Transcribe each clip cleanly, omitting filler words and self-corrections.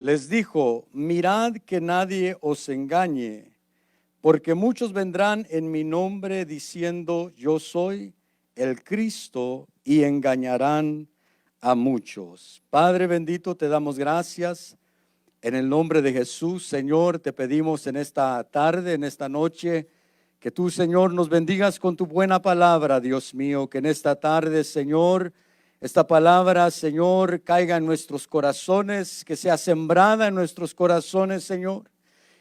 Les dijo: mirad que nadie os engañe, porque muchos vendrán en mi nombre diciendo: yo soy el Cristo, y engañarán a muchos. Padre bendito, te damos gracias en el nombre de Jesús. Señor, te pedimos en esta tarde, en esta noche, que tú, Señor, nos bendigas con tu buena palabra, Dios mío. Que en esta tarde, Señor, esta palabra, Señor, caiga en nuestros corazones, que sea sembrada en nuestros corazones, Señor,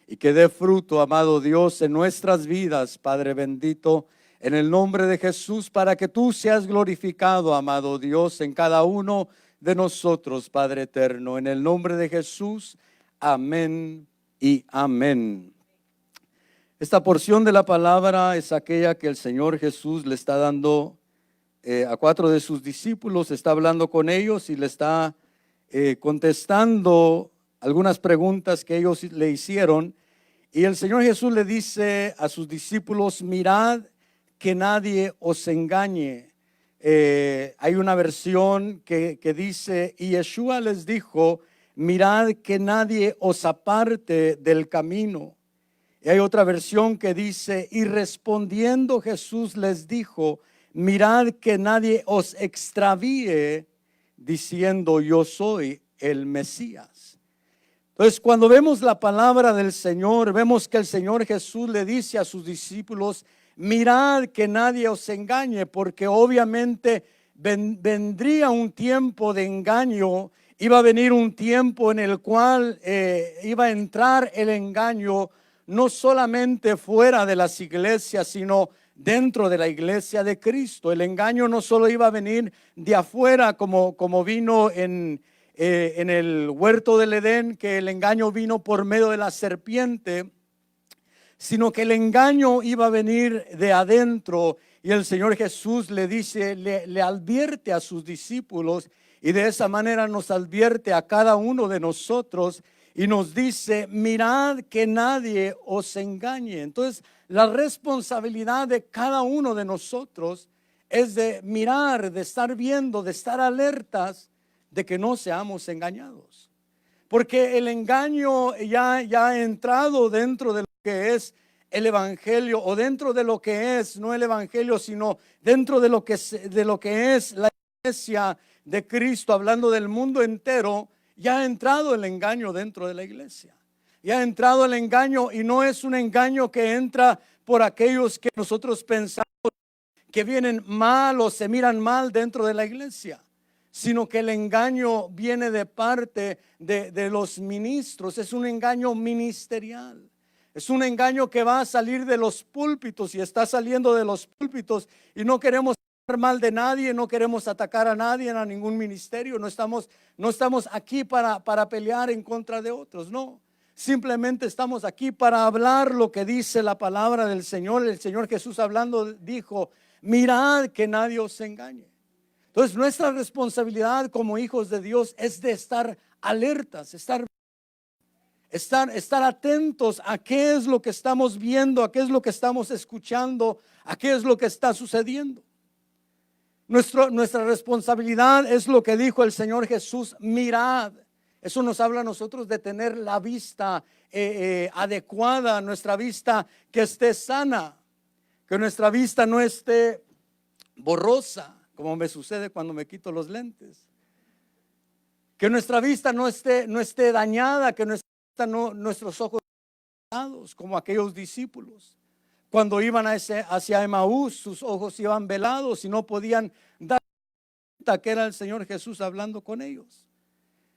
y que dé fruto, amado Dios, en nuestras vidas, Padre bendito, en el nombre de Jesús, para que tú seas glorificado, amado Dios, en cada uno de nosotros, Padre eterno. En el nombre de Jesús, amén y amén. Esta porción de la palabra es aquella que el Señor Jesús le está dando a 4 de sus discípulos. Está hablando con ellos y le está contestando algunas preguntas que ellos le hicieron. Y el Señor Jesús le dice a sus discípulos: mirad que nadie os engañe. Hay una versión que dice: y Yeshua les dijo: mirad que nadie os aparte del camino. Y hay otra versión que dice: y respondiendo Jesús les dijo: mirad que nadie os extravíe, diciendo: yo soy el Mesías. Entonces, cuando vemos la palabra del Señor, vemos que el Señor Jesús le dice a sus discípulos: mirad que nadie os engañe, porque obviamente vendría un tiempo de engaño. Iba a venir un tiempo en el cual iba a entrar el engaño, no solamente fuera de las iglesias, sino dentro de la iglesia de Cristo. El engaño no solo iba a venir de afuera, como vino en el huerto del Edén, que el engaño vino por medio de la serpiente, sino que el engaño iba a venir de adentro. Y el Señor Jesús le dice, le advierte a sus discípulos, y de esa manera nos advierte a cada uno de nosotros, y nos dice: mirad que nadie os engañe. Entonces, la responsabilidad de cada uno de nosotros es de mirar, de estar viendo, de estar alertas de que no seamos engañados. Porque el engaño ya ha entrado dentro de lo que es el evangelio, o dentro de lo que es, no el evangelio, sino dentro de lo que es la iglesia de Cristo, hablando del mundo entero. Ya ha entrado el engaño dentro de la iglesia. Ya ha entrado el engaño, y no es un engaño que entra por aquellos que nosotros pensamos que vienen mal o se miran mal dentro de la iglesia, sino que el engaño viene de parte de los ministros. Es un engaño ministerial. Es un engaño que va a salir de los púlpitos y está saliendo de los púlpitos, y no queremos hablar mal de nadie, no queremos atacar a nadie, a ningún ministerio. No estamos aquí para pelear en contra de otros, no. Simplemente estamos aquí para hablar lo que dice la palabra del Señor. El Señor Jesús, hablando, dijo: mirad que nadie os engañe. Entonces, nuestra responsabilidad como hijos de Dios es de estar alertas, estar atentos a qué es lo que estamos viendo, a qué es lo que estamos escuchando, a qué es lo que está sucediendo. Nuestra responsabilidad es lo que dijo el Señor Jesús: mirad. Eso nos habla a nosotros de tener la vista adecuada, nuestra vista que esté sana, que nuestra vista no esté borrosa, como me sucede cuando me quito los lentes. Que nuestra vista no esté dañada, que nuestros ojos velados, como aquellos discípulos. Cuando iban hacia Emaús, sus ojos iban velados y no podían dar cuenta que era el Señor Jesús hablando con ellos.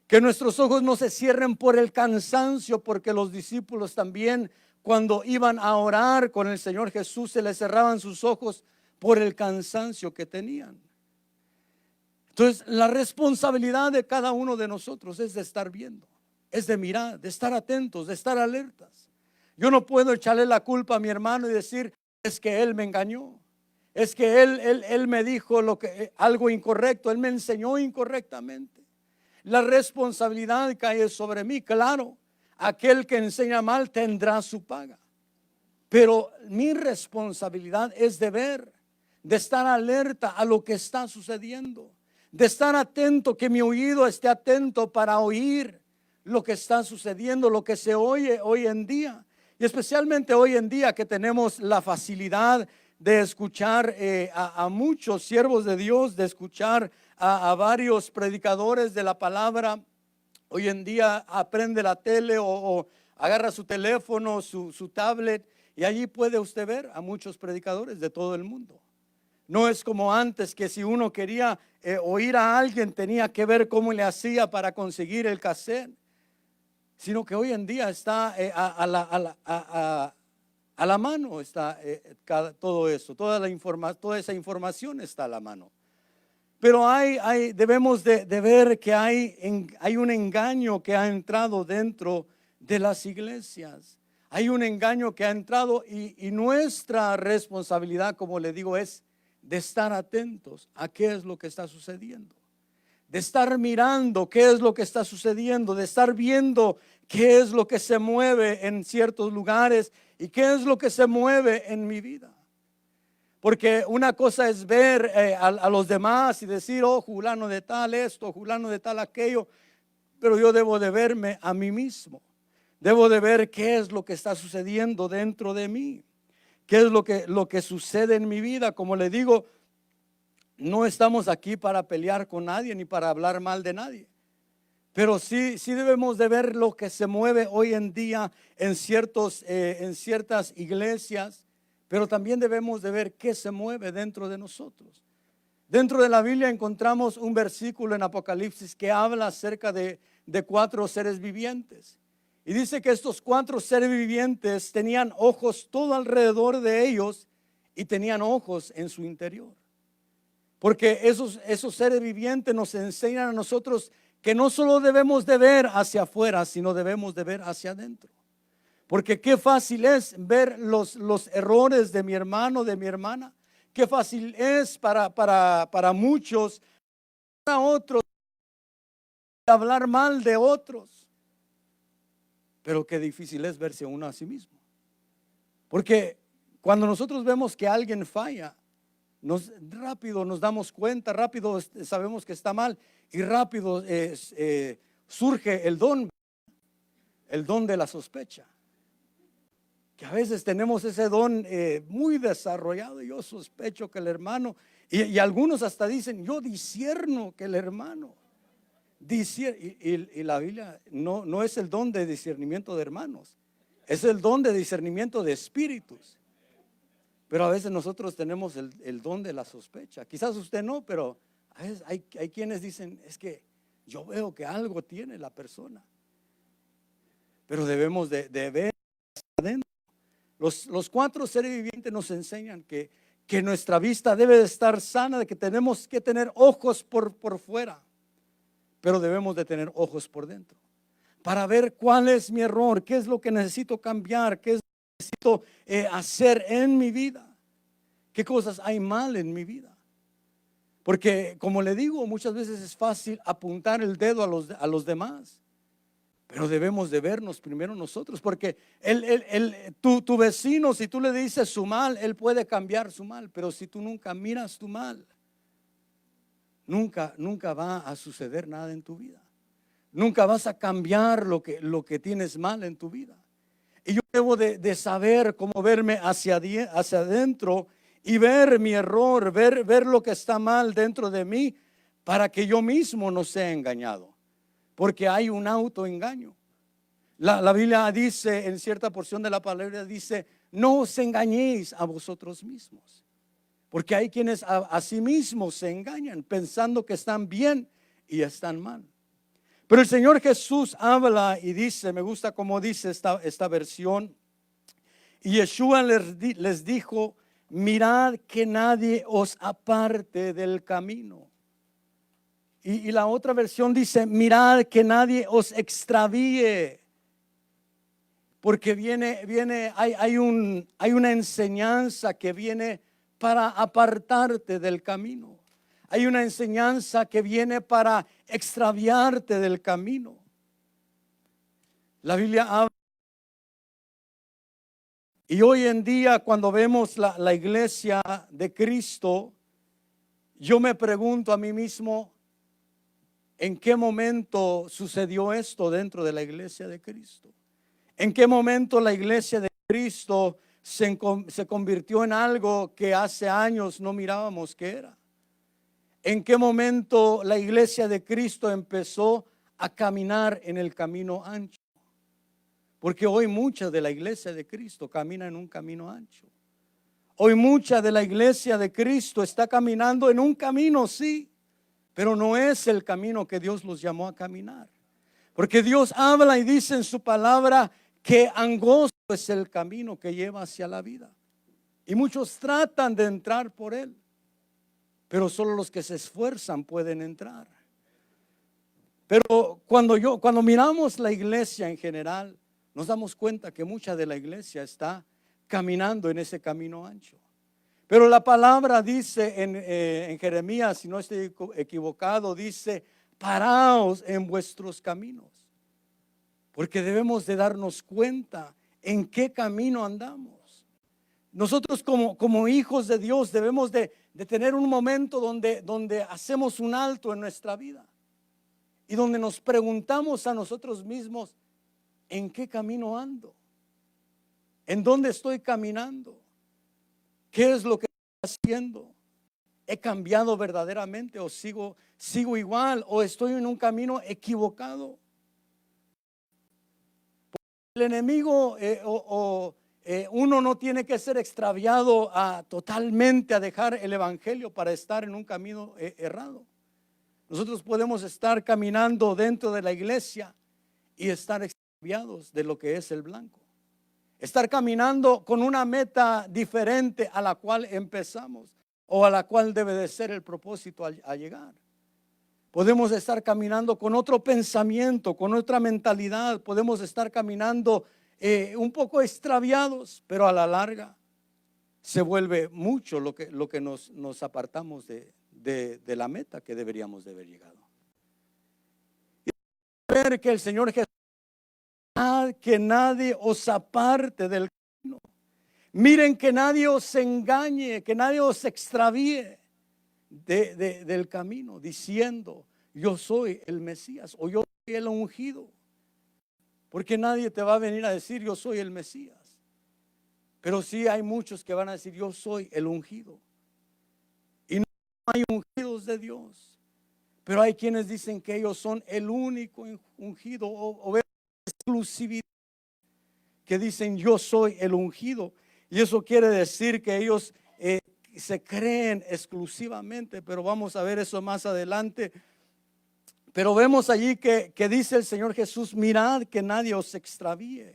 Que nuestros ojos no se cierren por el cansancio, porque los discípulos también, cuando iban a orar con el Señor Jesús, se les cerraban sus ojos por el cansancio que tenían. Entonces, la responsabilidad de cada uno de nosotros es de estar viendo, es de mirar, de estar atentos, de estar alertas. Yo no puedo echarle la culpa a mi hermano y decir: es que él me engañó, es que él me dijo algo incorrecto, él me enseñó incorrectamente. La responsabilidad cae sobre mí. Claro, aquel que enseña mal tendrá su paga, pero mi responsabilidad es de ver, de estar alerta a lo que está sucediendo, de estar atento, que mi oído esté atento para oír lo que está sucediendo, lo que se oye hoy en día. Y especialmente hoy en día que tenemos la facilidad de escuchar a muchos siervos de Dios, de escuchar a varios predicadores de la palabra. Hoy en día aprende la tele o agarra su teléfono, su tablet, y allí puede usted ver a muchos predicadores de todo el mundo. No es como antes, que si uno quería oír a alguien tenía que ver cómo le hacía para conseguir el cassette, sino que hoy en día está a la mano, está todo eso, toda esa información está a la mano. Pero debemos de ver que hay un engaño que ha entrado dentro de las iglesias. Hay un engaño que ha entrado y nuestra responsabilidad, como le digo, es de estar atentos a qué es lo que está sucediendo. De estar mirando qué es lo que está sucediendo, de estar viendo qué es lo que se mueve en ciertos lugares y qué es lo que se mueve en mi vida. Porque una cosa es ver a los demás y decir, oh, fulano de tal esto, fulano de tal aquello, pero yo debo de verme a mí mismo. Debo de ver qué es lo que está sucediendo dentro de mí, qué es lo que sucede en mi vida. Como le digo, no estamos aquí para pelear con nadie ni para hablar mal de nadie. Pero sí debemos de ver lo que se mueve hoy en día en ciertas iglesias. Pero también debemos de ver qué se mueve dentro de nosotros. Dentro de la Biblia encontramos un versículo en Apocalipsis que habla acerca de 4 seres vivientes. Y dice que estos 4 seres vivientes tenían ojos todo alrededor de ellos y tenían ojos en su interior. Porque esos seres vivientes nos enseñan a nosotros que no solo debemos de ver hacia afuera, sino debemos de ver hacia adentro. Porque qué fácil es ver los errores de mi hermano, de mi hermana. Qué fácil es para muchos, para otros, hablar mal de otros. Pero qué difícil es verse uno a sí mismo. Porque cuando nosotros vemos que alguien falla, rápido nos damos cuenta, rápido sabemos que está mal y rápido surge el don de la sospecha. Que a veces tenemos ese don muy desarrollado. Yo sospecho que el hermano, y algunos hasta dicen, yo discierno que el hermano. Y la Biblia no es el don de discernimiento de hermanos, es el don de discernimiento de espíritus. Pero a veces nosotros tenemos el don de la sospecha. Quizás usted no, pero a veces hay quienes dicen, es que yo veo que algo tiene la persona. Pero debemos de ver adentro. Los 4 seres vivientes nos enseñan que nuestra vista debe de estar sana, de que tenemos que tener ojos por fuera, pero debemos de tener ojos por dentro, para ver cuál es mi error, qué es lo que necesito cambiar, qué es lo que necesito hacer en mi vida, qué cosas hay mal en mi vida. Porque como le digo, muchas veces es fácil apuntar el dedo a los demás. Pero debemos de vernos primero nosotros, porque tu vecino, si tú le dices su mal, él puede cambiar su mal. Pero si tú nunca miras tu mal, nunca va a suceder nada en tu vida. Nunca vas a cambiar lo que tienes mal en tu vida. Y yo debo de saber cómo verme hacia adentro y ver mi error, ver lo que está mal dentro de mí, para que yo mismo no sea engañado. Porque hay un autoengaño. La Biblia dice, en cierta porción de la palabra dice, no os engañéis a vosotros mismos. Porque hay quienes a sí mismos se engañan pensando que están bien y están mal. Pero el Señor Jesús habla y dice, me gusta cómo dice esta versión. Y Yeshua les dijo, mirad que nadie os aparte del camino. Y la otra versión dice, mirad que nadie os extravíe. Porque hay una enseñanza que viene para apartarte del camino. Hay una enseñanza que viene para extraviarte del camino. La Biblia habla. Y hoy en día, cuando vemos la iglesia de Cristo, yo me pregunto a mí mismo, ¿En qué momento sucedió esto dentro de la iglesia de Cristo? ¿En qué momento la iglesia de Cristo se convirtió en algo que hace años no mirábamos que era? ¿En qué momento la iglesia de Cristo empezó a caminar en el camino ancho? Porque hoy mucha de la iglesia de Cristo camina en un camino ancho. Hoy mucha de la iglesia de Cristo está caminando en un camino, sí, pero no es el camino que Dios los llamó a caminar. Porque Dios habla y dice en su palabra que angosto es el camino que lleva hacia la vida. Y muchos tratan de entrar por él, pero solo los que se esfuerzan pueden entrar. Pero cuando miramos la iglesia en general, nos damos cuenta que mucha de la iglesia está caminando en ese camino ancho. Pero la palabra dice en Jeremías, si no estoy equivocado, dice: paraos en vuestros caminos. Porque debemos de darnos cuenta en qué camino andamos. Nosotros como hijos de Dios debemos de tener un momento donde hacemos un alto en nuestra vida. Y donde nos preguntamos a nosotros mismos: ¿en qué camino ando? ¿En dónde estoy caminando? ¿Qué es lo que estoy haciendo? ¿He cambiado verdaderamente o sigo igual o estoy en un camino equivocado? El enemigo uno no tiene que ser extraviado totalmente a dejar el evangelio para estar en un camino errado. Nosotros podemos estar caminando dentro de la iglesia y estar extraviados de lo que es el blanco. Estar caminando con una meta diferente a la cual empezamos o a la cual debe de ser el propósito a llegar. Podemos estar caminando con otro pensamiento, con otra mentalidad. Podemos estar caminando un poco extraviados, pero a la larga se vuelve mucho lo que nos apartamos de la meta que deberíamos de haber llegado. Y ver que el Señor Jesús, que nadie os aparte del camino. Miren que nadie os engañe, que nadie os extravíe del camino, diciendo: yo soy el Mesías o yo soy el ungido. Porque nadie te va a venir a decir: yo soy el Mesías. Pero sí hay muchos que van a decir: yo soy el ungido. Y no hay ungidos de Dios, pero hay quienes dicen que ellos son el único ungido o exclusividad, que dicen: yo soy el ungido. Y eso quiere decir que ellos se creen exclusivamente, pero vamos a ver eso más adelante. Pero vemos allí que dice el Señor Jesús: mirad que nadie os extravíe,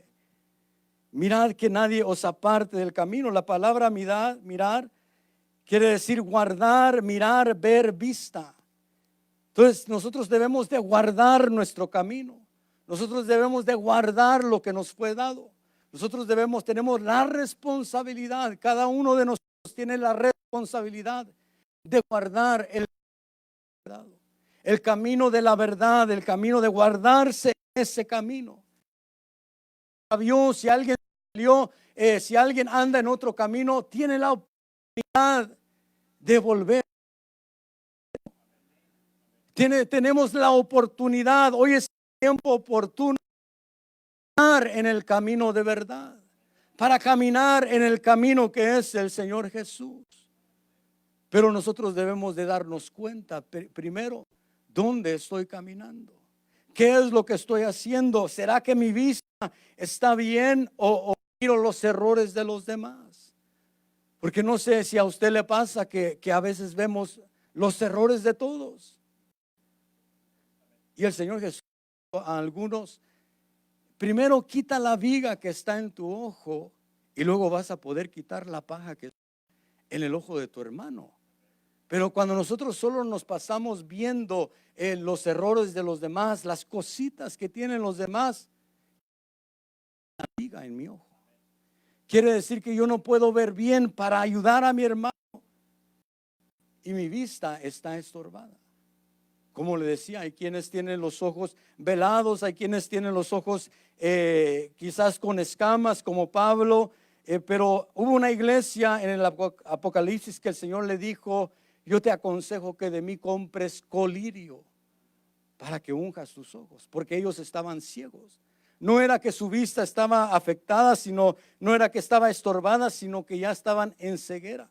mirad que nadie os aparte del camino. La palabra mirar quiere decir guardar, mirar, ver, vista. Entonces nosotros debemos de guardar nuestro camino. Nosotros debemos de guardar lo que nos fue dado. Nosotros tenemos la responsabilidad, cada uno de nosotros tiene la responsabilidad de guardar el camino de la verdad, el camino de guardarse en ese camino. Si alguien salió, si alguien anda en otro camino, tiene la oportunidad de volver. Tenemos la oportunidad, hoy es tiempo oportuno en el camino de verdad, para caminar en el camino que es el Señor Jesús. Pero nosotros debemos de darnos cuenta primero, ¿dónde estoy caminando? ¿Qué es lo que estoy haciendo? ¿Será que mi vista está bien o miro los errores de los demás? Porque no sé si a usted le pasa que a veces vemos los errores de todos. Y el Señor Jesús a algunos: primero quita la viga que está en tu ojo y luego vas a poder quitar la paja que está en el ojo de tu hermano. Pero cuando nosotros solo nos pasamos viendo los errores de los demás, las cositas que tienen los demás, la viga en mi ojo. Quiere decir que yo no puedo ver bien para ayudar a mi hermano y mi vista está estorbada. Como le decía, hay quienes tienen los ojos velados, hay quienes tienen los ojos quizás con escamas como Pablo, pero hubo una iglesia en el Apocalipsis que el Señor le dijo: yo te aconsejo que de mí compres colirio. para que unjas tus ojos, porque ellos estaban ciegos. No era que su vista estaba afectada, sino no era que estaba estorbada, sino que ya estaban en ceguera.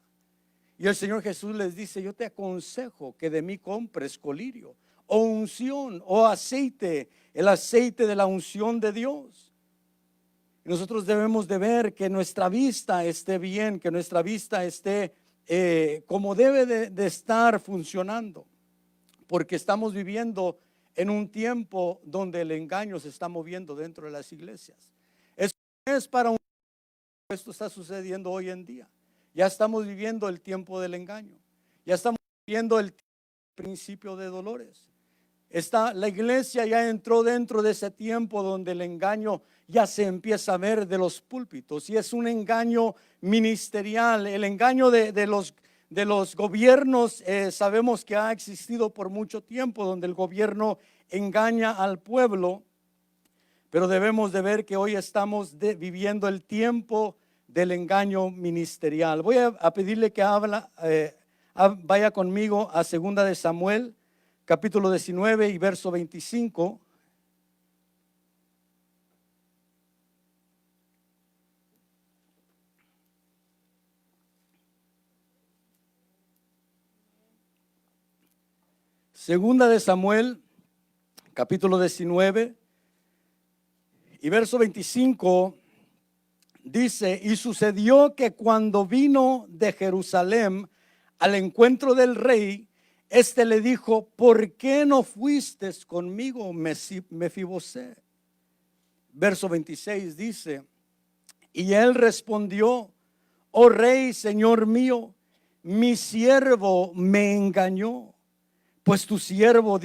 Y el Señor Jesús les dice: yo te aconsejo que de mí compres colirio o unción o aceite, el aceite de la unción de Dios. Y nosotros debemos de ver que nuestra vista esté bien, que nuestra vista esté como debe de estar funcionando, porque estamos viviendo en un tiempo donde el engaño se está moviendo dentro de las iglesias. Eso es para un... Esto está sucediendo hoy en día. Ya estamos viviendo el tiempo del engaño. Ya estamos viviendo el principio de dolores. La iglesia ya entró dentro de ese tiempo donde el engaño ya se empieza a ver de los púlpitos, y es un engaño ministerial. El engaño de los gobiernos, sabemos que ha existido por mucho tiempo, donde el gobierno engaña al pueblo, pero debemos de ver que hoy estamos viviendo el tiempo del engaño ministerial. Voy a pedirle que vaya conmigo a 2 de Samuel, capítulo 19 y verso 25. Segunda de Samuel, capítulo 19 y verso 25, dice: y sucedió que cuando vino de Jerusalén al encuentro del rey, éste le dijo: ¿por qué no fuiste conmigo, Mefibosé? Verso 26 dice: y él respondió: oh rey, señor mío, mi siervo me engañó. Pues tu siervo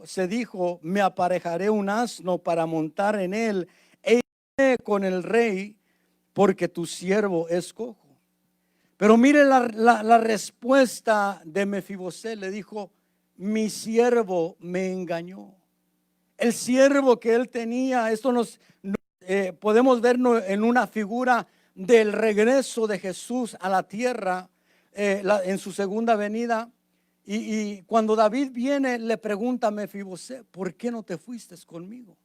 se dijo: me aparejaré un asno para montar en él e iré con el rey, porque tu siervo es cojo. Pero mire la respuesta de Mefibosé. Le dijo: mi siervo me engañó. El siervo que él tenía, esto podemos verlo en una figura del regreso de Jesús a la tierra en su segunda venida. Y cuando David viene, le pregunta a Mefibosé: ¿por qué no te fuiste conmigo?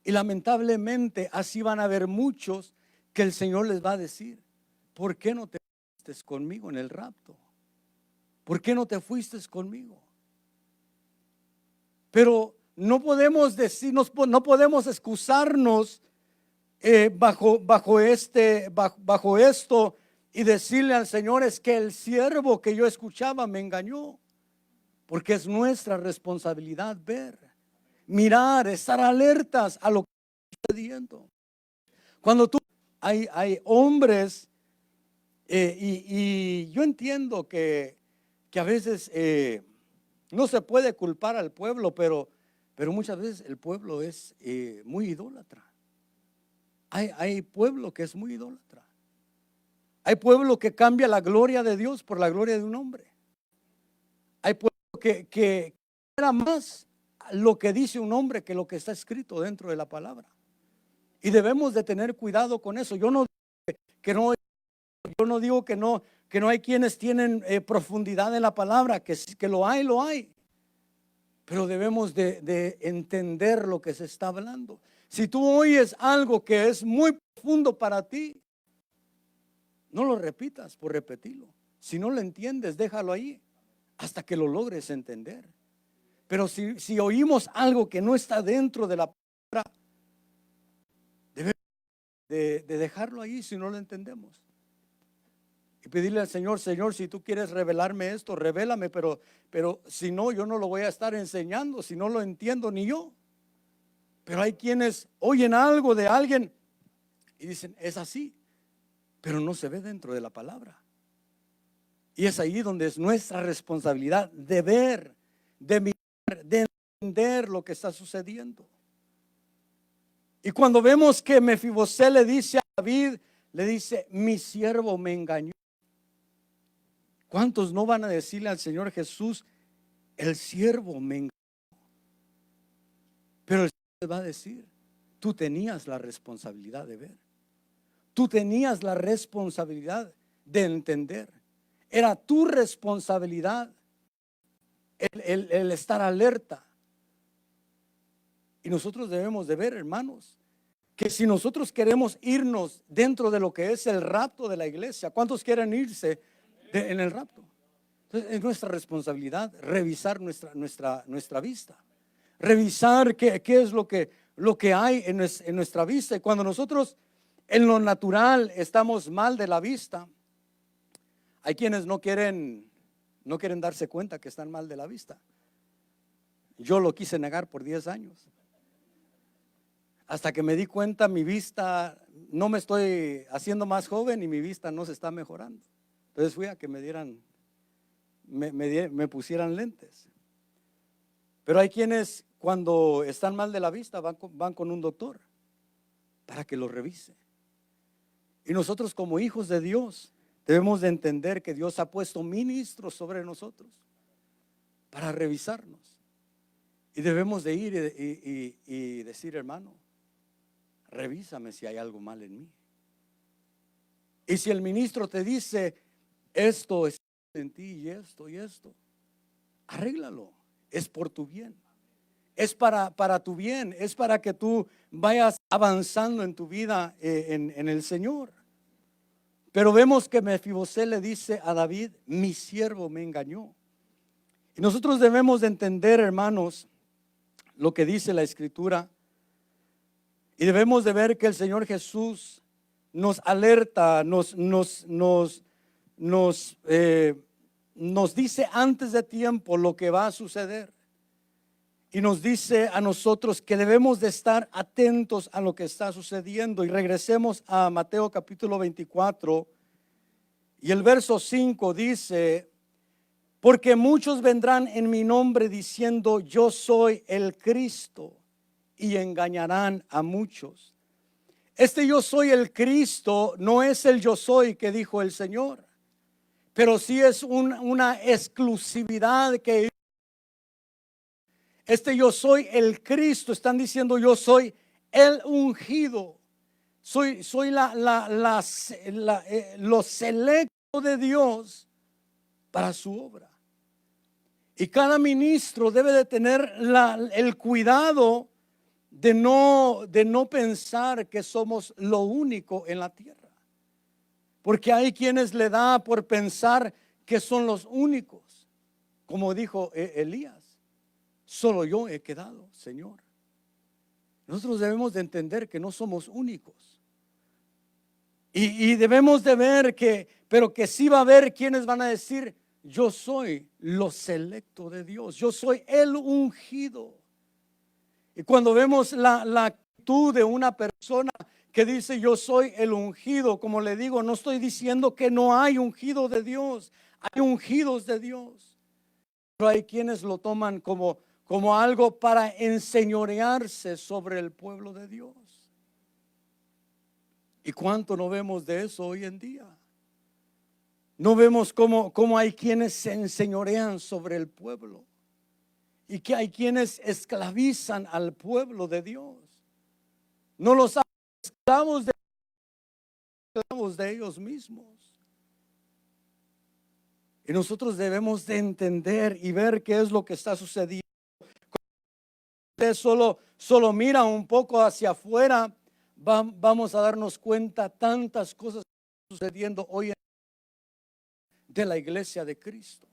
Y lamentablemente así van a haber muchos que el Señor les va a decir: ¿por qué no te fuiste conmigo en el rapto? ¿Por qué no te fuiste conmigo? Pero no podemos decirnos, no podemos excusarnos bajo esto y decirle al Señor: es que el siervo que yo escuchaba me engañó. Porque es nuestra responsabilidad ver, mirar, estar alertas a lo que está sucediendo. Cuando hay hombres, y yo entiendo que a veces no se puede culpar al pueblo, pero muchas veces el pueblo es muy idólatra. Hay pueblo que es muy idólatra. Hay pueblo que cambia la gloria de Dios por la gloria de un hombre. Hay pueblo que era más lo que dice un hombre que lo que está escrito dentro de la palabra. Y debemos de tener cuidado con eso. Yo no digo que no hay quienes tienen profundidad en la palabra, que lo hay. Pero debemos de entender lo que se está hablando. Si tú oyes algo que es muy profundo para ti, no lo repitas por repetirlo. Si no lo entiendes, déjalo ahí hasta que lo logres entender. Pero si oímos algo que no está dentro de la palabra, debemos de dejarlo ahí si no lo entendemos. Y pedirle al Señor: Señor, si tú quieres revelarme esto, revélame, pero si no, yo no lo voy a estar enseñando, si no lo entiendo ni yo. Pero hay quienes oyen algo de alguien y dicen: es así, pero no se ve dentro de la palabra. Y es ahí donde es nuestra responsabilidad de ver, de mirar, de entender lo que está sucediendo. Y cuando vemos que Mefibosé le dice a David, le dice: mi siervo me engañó. ¿Cuántos no van a decirle al Señor Jesús: el siervo me engañó? Pero el Señor va a decir: tú tenías la responsabilidad de ver. Tú tenías la responsabilidad de entender. Era tu responsabilidad el estar alerta. Y nosotros debemos de ver, hermanos, que si nosotros queremos irnos dentro de lo que es el rapto de la iglesia, ¿cuántos quieren irse en el rapto? Entonces es nuestra responsabilidad revisar nuestra vista, revisar qué es lo que hay en nuestra vista. Y cuando nosotros en lo natural estamos mal de la vista, hay quienes no quieren darse cuenta que están mal de la vista. Yo lo quise negar por 10 años. Hasta que me di cuenta, mi vista, no me estoy haciendo más joven y mi vista no se está mejorando. Entonces fui a que me pusieran lentes. Pero hay quienes cuando están mal de la vista van con un doctor para que lo revise. Y nosotros como hijos de Dios debemos de entender que Dios ha puesto ministros sobre nosotros para revisarnos. Y debemos de ir y decir, hermano, revísame si hay algo mal en mí. Y si el ministro te dice, esto es en ti y esto, arréglalo. Es por tu bien. Es para tu bien. Es para que tú vayas avanzando en tu vida en el Señor. Pero vemos que Mefibosé le dice a David, mi siervo me engañó. Y nosotros debemos de entender, hermanos, lo que dice la Escritura. Y debemos de ver que el Señor Jesús nos alerta, nos dice antes de tiempo lo que va a suceder. Y nos dice a nosotros que debemos de estar atentos a lo que está sucediendo. Y regresemos a Mateo capítulo 24. Y el verso 5 dice, porque muchos vendrán en mi nombre diciendo, yo soy el Cristo, y engañarán a muchos. Este yo soy el Cristo no es el yo soy que dijo el Señor, pero sí es una exclusividad que este yo soy el Cristo, están diciendo yo soy el ungido, soy lo selecto de Dios para su obra. Y cada ministro debe de tener el cuidado de no pensar que somos lo único en la tierra, porque hay quienes le da por pensar que son los únicos, como dijo Elías, solo yo he quedado, Señor. Nosotros debemos de entender que no somos únicos y debemos de ver pero que sí va a haber quienes van a decir, yo soy lo selecto de Dios, yo soy el ungido. Y cuando vemos la actitud de una persona que dice yo soy el ungido, como le digo, no estoy diciendo que no hay ungido de Dios, hay ungidos de Dios, pero hay quienes lo toman como algo para enseñorearse sobre el pueblo de Dios. ¿Y cuánto no vemos de eso hoy en día? No vemos cómo hay quienes se enseñorean sobre el pueblo. Y que hay quienes esclavizan al pueblo de Dios. No los hacen esclavos de ellos mismos. Y nosotros debemos de entender y ver qué es lo que está sucediendo. Usted solo mira un poco hacia afuera, vamos a darnos cuenta tantas cosas que están sucediendo hoy en de la iglesia de Cristo.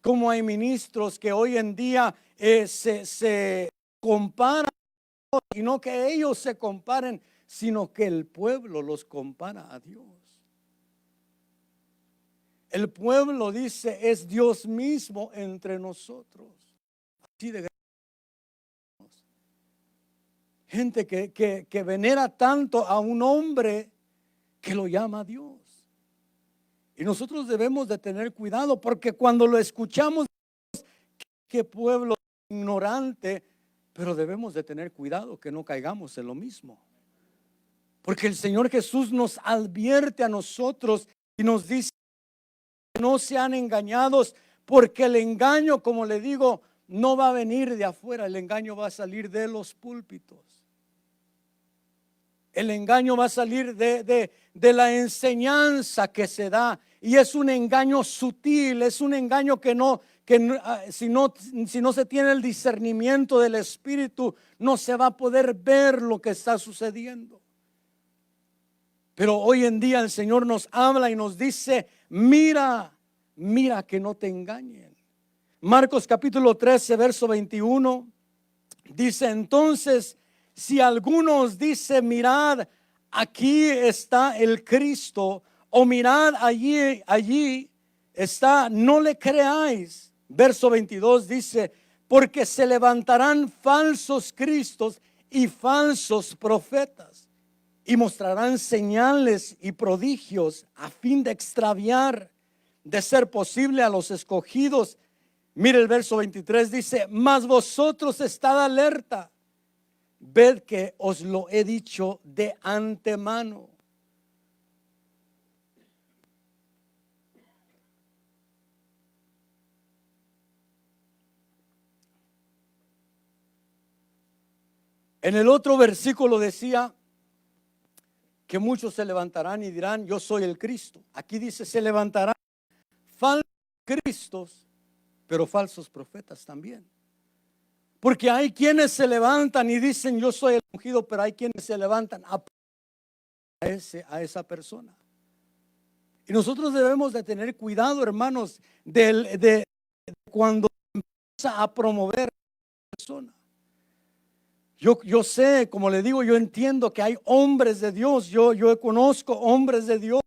Como hay ministros que hoy en día se comparan, y no que ellos se comparen, sino que el pueblo los compara a Dios. El pueblo dice es Dios mismo entre nosotros. Así de gente que venera tanto a un hombre que lo llama Dios. Y nosotros debemos de tener cuidado, porque cuando lo escuchamos, qué pueblo ignorante, pero debemos de tener cuidado que no caigamos en lo mismo. Porque el Señor Jesús nos advierte a nosotros y nos dice que no sean engañados, porque el engaño, como le digo, no va a venir de afuera, el engaño va a salir de los púlpitos. El engaño va a salir de la enseñanza que se da. Y es un engaño sutil, es un engaño si no se tiene el discernimiento del Espíritu, no se va a poder ver lo que está sucediendo. Pero hoy en día el Señor nos habla y nos dice, mira que no te engañen. Marcos capítulo 13, verso 21, dice: entonces, si alguno os dice, mirad, aquí está el Cristo, o mirad, allí está, no le creáis. Verso 22 dice: porque se levantarán falsos cristos y falsos profetas, y mostrarán señales y prodigios a fin de extraviar, de ser posible, a los escogidos. Mire el verso 23, dice: mas vosotros estad alerta, ved que os lo he dicho de antemano. En el otro versículo decía que muchos se levantarán y dirán, yo soy el Cristo. Aquí dice, se levantarán falsos cristos, pero falsos profetas también. Porque hay quienes se levantan y dicen, yo soy el ungido, pero hay quienes se levantan a esa persona. Y nosotros debemos de tener cuidado, hermanos, de cuando empieza a promover a la persona. Yo sé, como le digo, yo entiendo que hay hombres de Dios. Yo conozco hombres de Dios,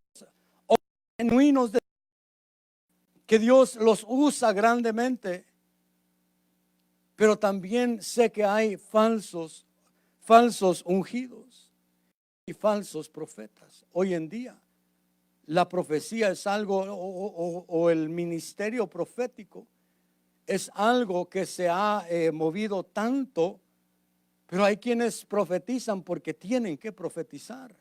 hombres genuinos de Dios, que Dios los usa grandemente. Pero también sé que hay falsos ungidos y falsos profetas. Hoy en día la profecía es algo, o el ministerio profético es algo que se ha movido tanto. Pero hay quienes profetizan porque tienen que profetizar.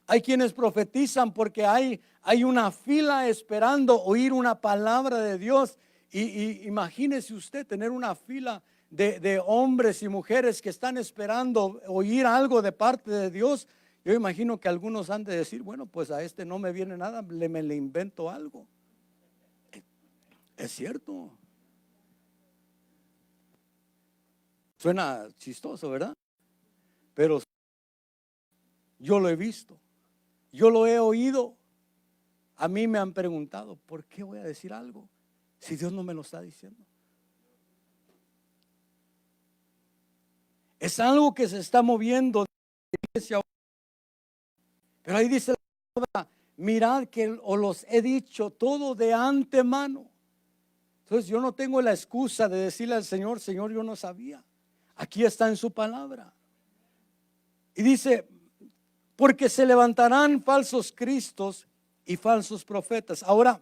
Hay quienes profetizan porque hay una fila esperando oír una palabra de Dios. Y imagínese usted tener una fila de hombres y mujeres que están esperando oír algo de parte de Dios. Yo imagino que algunos han de decir, bueno, pues a este no me viene nada, me le invento algo. Es cierto. Suena chistoso, ¿verdad? Pero yo lo he visto, yo lo he oído. A mí me han preguntado, ¿por qué voy a decir algo si Dios no me lo está diciendo? Es algo que se está moviendo de la iglesia. Pero ahí dice la palabra, mirad que os los he dicho todo de antemano. Entonces yo no tengo la excusa de decirle al Señor, Señor, yo no sabía. Aquí está en su palabra. Y dice, porque se levantarán falsos cristos y falsos profetas. Ahora,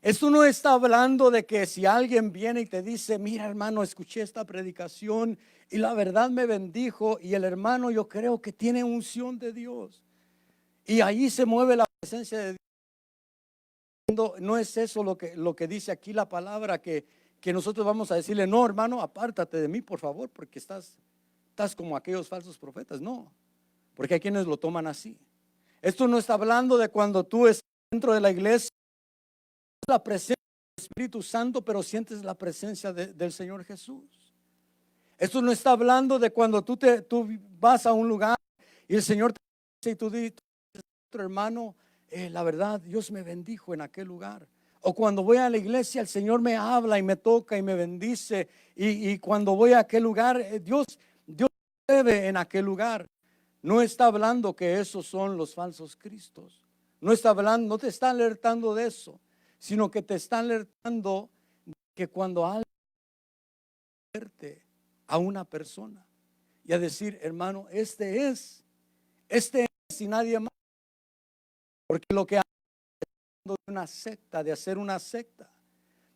esto no está hablando de que si alguien viene y te dice, mira hermano, escuché esta predicación y la verdad me bendijo, y el hermano yo creo que tiene unción de Dios, y allí se mueve la presencia de Dios. No es eso lo que dice aquí la palabra, que nosotros vamos a decirle, no hermano, apártate de mí por favor, porque estás como aquellos falsos profetas. No, porque hay quienes lo toman así. Esto no está hablando de cuando tú estás dentro de la iglesia, la presencia del Espíritu Santo, pero sientes la presencia del Señor Jesús. Esto no está hablando de cuando tú vas a un lugar y el Señor te dice, y tú dices, hermano, la verdad, Dios me bendijo en aquel lugar. O cuando voy a la iglesia, el Señor me habla y me toca y me bendice. Y cuando voy a aquel lugar, Dios mueve en aquel lugar. No está hablando que esos son los falsos cristos. No está hablando, no te está alertando de eso, sino que te está alertando de que cuando alguien alerte a una persona y a decir, hermano, este es y nadie más. Porque lo que de una secta, de hacer una secta,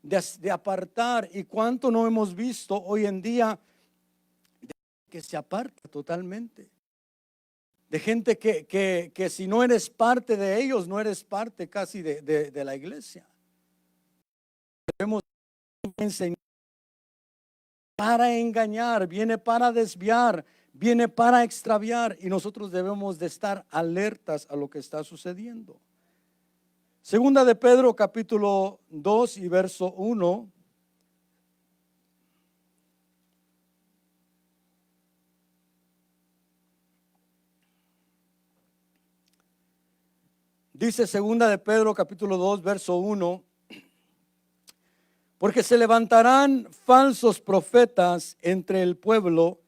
de apartar. Y cuánto no hemos visto hoy en día que se aparta totalmente, de gente que si no eres parte de ellos, no eres parte casi de la iglesia. Debemos enseñar para engañar, viene para desviar, viene para extraviar y nosotros debemos de estar alertas a lo que está sucediendo. Segunda de Pedro capítulo 2 y verso 1. Dice segunda de Pedro capítulo 2 verso 1. Porque se levantarán falsos profetas entre el pueblo,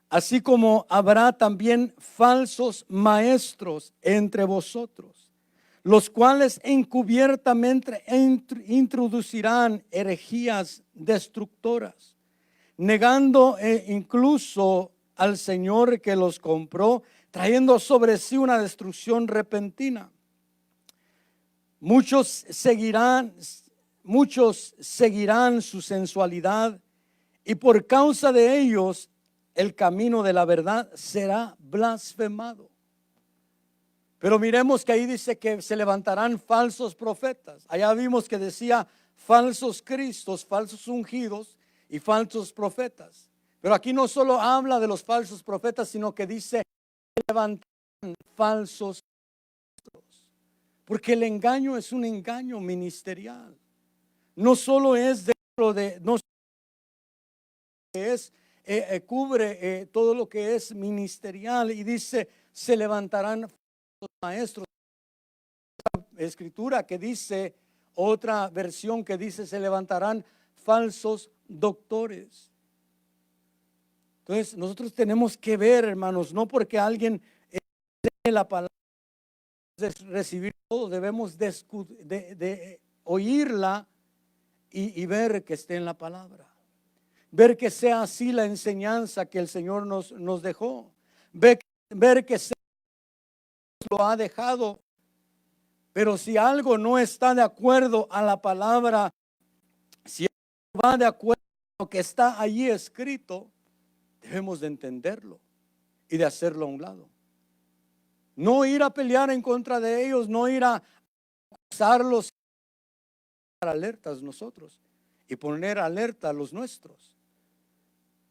así como habrá también falsos maestros entre vosotros, los cuales encubiertamente introducirán herejías destructoras, negando incluso al Señor que los compró, trayendo sobre sí una destrucción repentina. Muchos seguirán su sensualidad y por causa de ellos el camino de la verdad será blasfemado. Pero miremos que ahí dice que se levantarán falsos profetas. Allá vimos que decía falsos cristos, falsos ungidos y falsos profetas. Pero aquí no solo habla de los falsos profetas, sino que dice levantarán falsos maestros. Porque el engaño es un engaño ministerial. No solo es dentro de, no es, cubre todo lo que es ministerial y dice, se levantarán los maestros. Escritura que dice, otra versión que dice, se levantarán falsos doctores. Entonces, nosotros tenemos que ver, hermanos, no porque alguien tiene la palabra de recibir todo, debemos de oírla y ver que esté en la palabra. Ver que sea así la enseñanza que el Señor nos dejó. Ver que sea lo ha dejado. Pero si algo no está de acuerdo a la palabra, si algo va de acuerdo a lo que está allí escrito, debemos de entenderlo y de hacerlo a un lado. No ir a pelear en contra de ellos, no ir a acusarlos, estar alertas nosotros y poner alerta a los nuestros.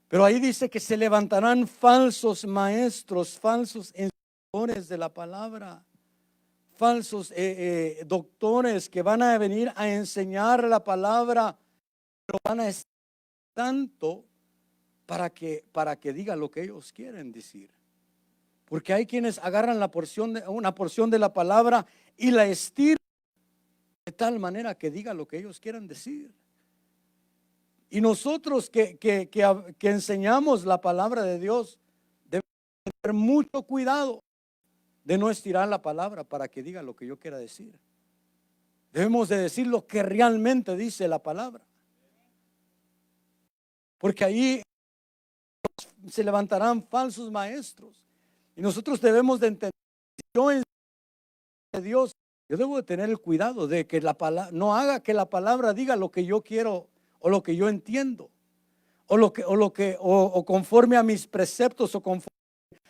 Pero ahí dice que se levantarán falsos maestros, falsos enseñadores de la palabra, falsos doctores que van a venir a enseñar la palabra, pero van a estar tanto para que diga lo que ellos quieren decir. Porque hay quienes agarran una porción de la palabra y la estiran de tal manera que diga lo que ellos quieran decir. Y nosotros que enseñamos la palabra de Dios, debemos tener mucho cuidado de no estirar la palabra para que diga lo que yo quiera decir. Debemos de decir lo que realmente dice la palabra. Porque ahí se levantarán falsos maestros. Y nosotros debemos de entender, yo en Dios, yo debo de tener el cuidado de que la palabra, no haga que la palabra diga lo que yo quiero o lo que yo entiendo, o conforme a mis preceptos o conforme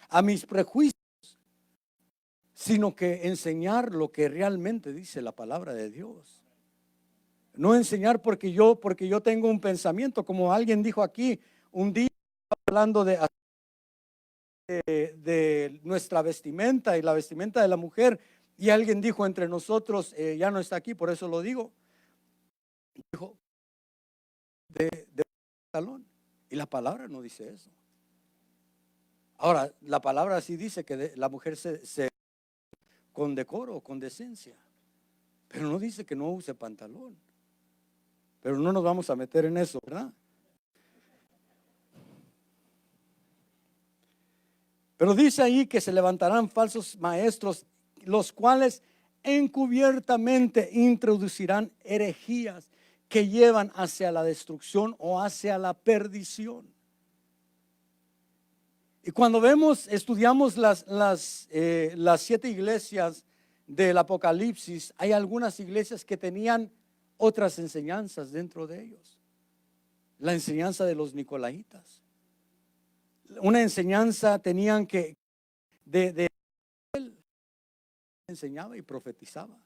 a mis prejuicios, sino que enseñar lo que realmente dice la palabra de Dios. No enseñar porque yo tengo un pensamiento, como alguien dijo aquí un día hablando de nuestra vestimenta y la vestimenta de la mujer, y alguien dijo entre nosotros, ya no está aquí, por eso lo digo, dijo de pantalón, y la palabra no dice eso. Ahora, la palabra sí dice que la mujer se con decoro, con decencia, pero no dice que no use pantalón. Pero no nos vamos a meter en eso, ¿verdad? Pero dice ahí que se levantarán falsos maestros, los cuales encubiertamente introducirán herejías que llevan hacia la destrucción o hacia la perdición. Y cuando estudiamos las 7 iglesias del Apocalipsis, hay algunas iglesias que tenían otras enseñanzas dentro de ellos. La enseñanza de los nicolaitas. Una enseñanza tenían que él enseñaba y profetizaba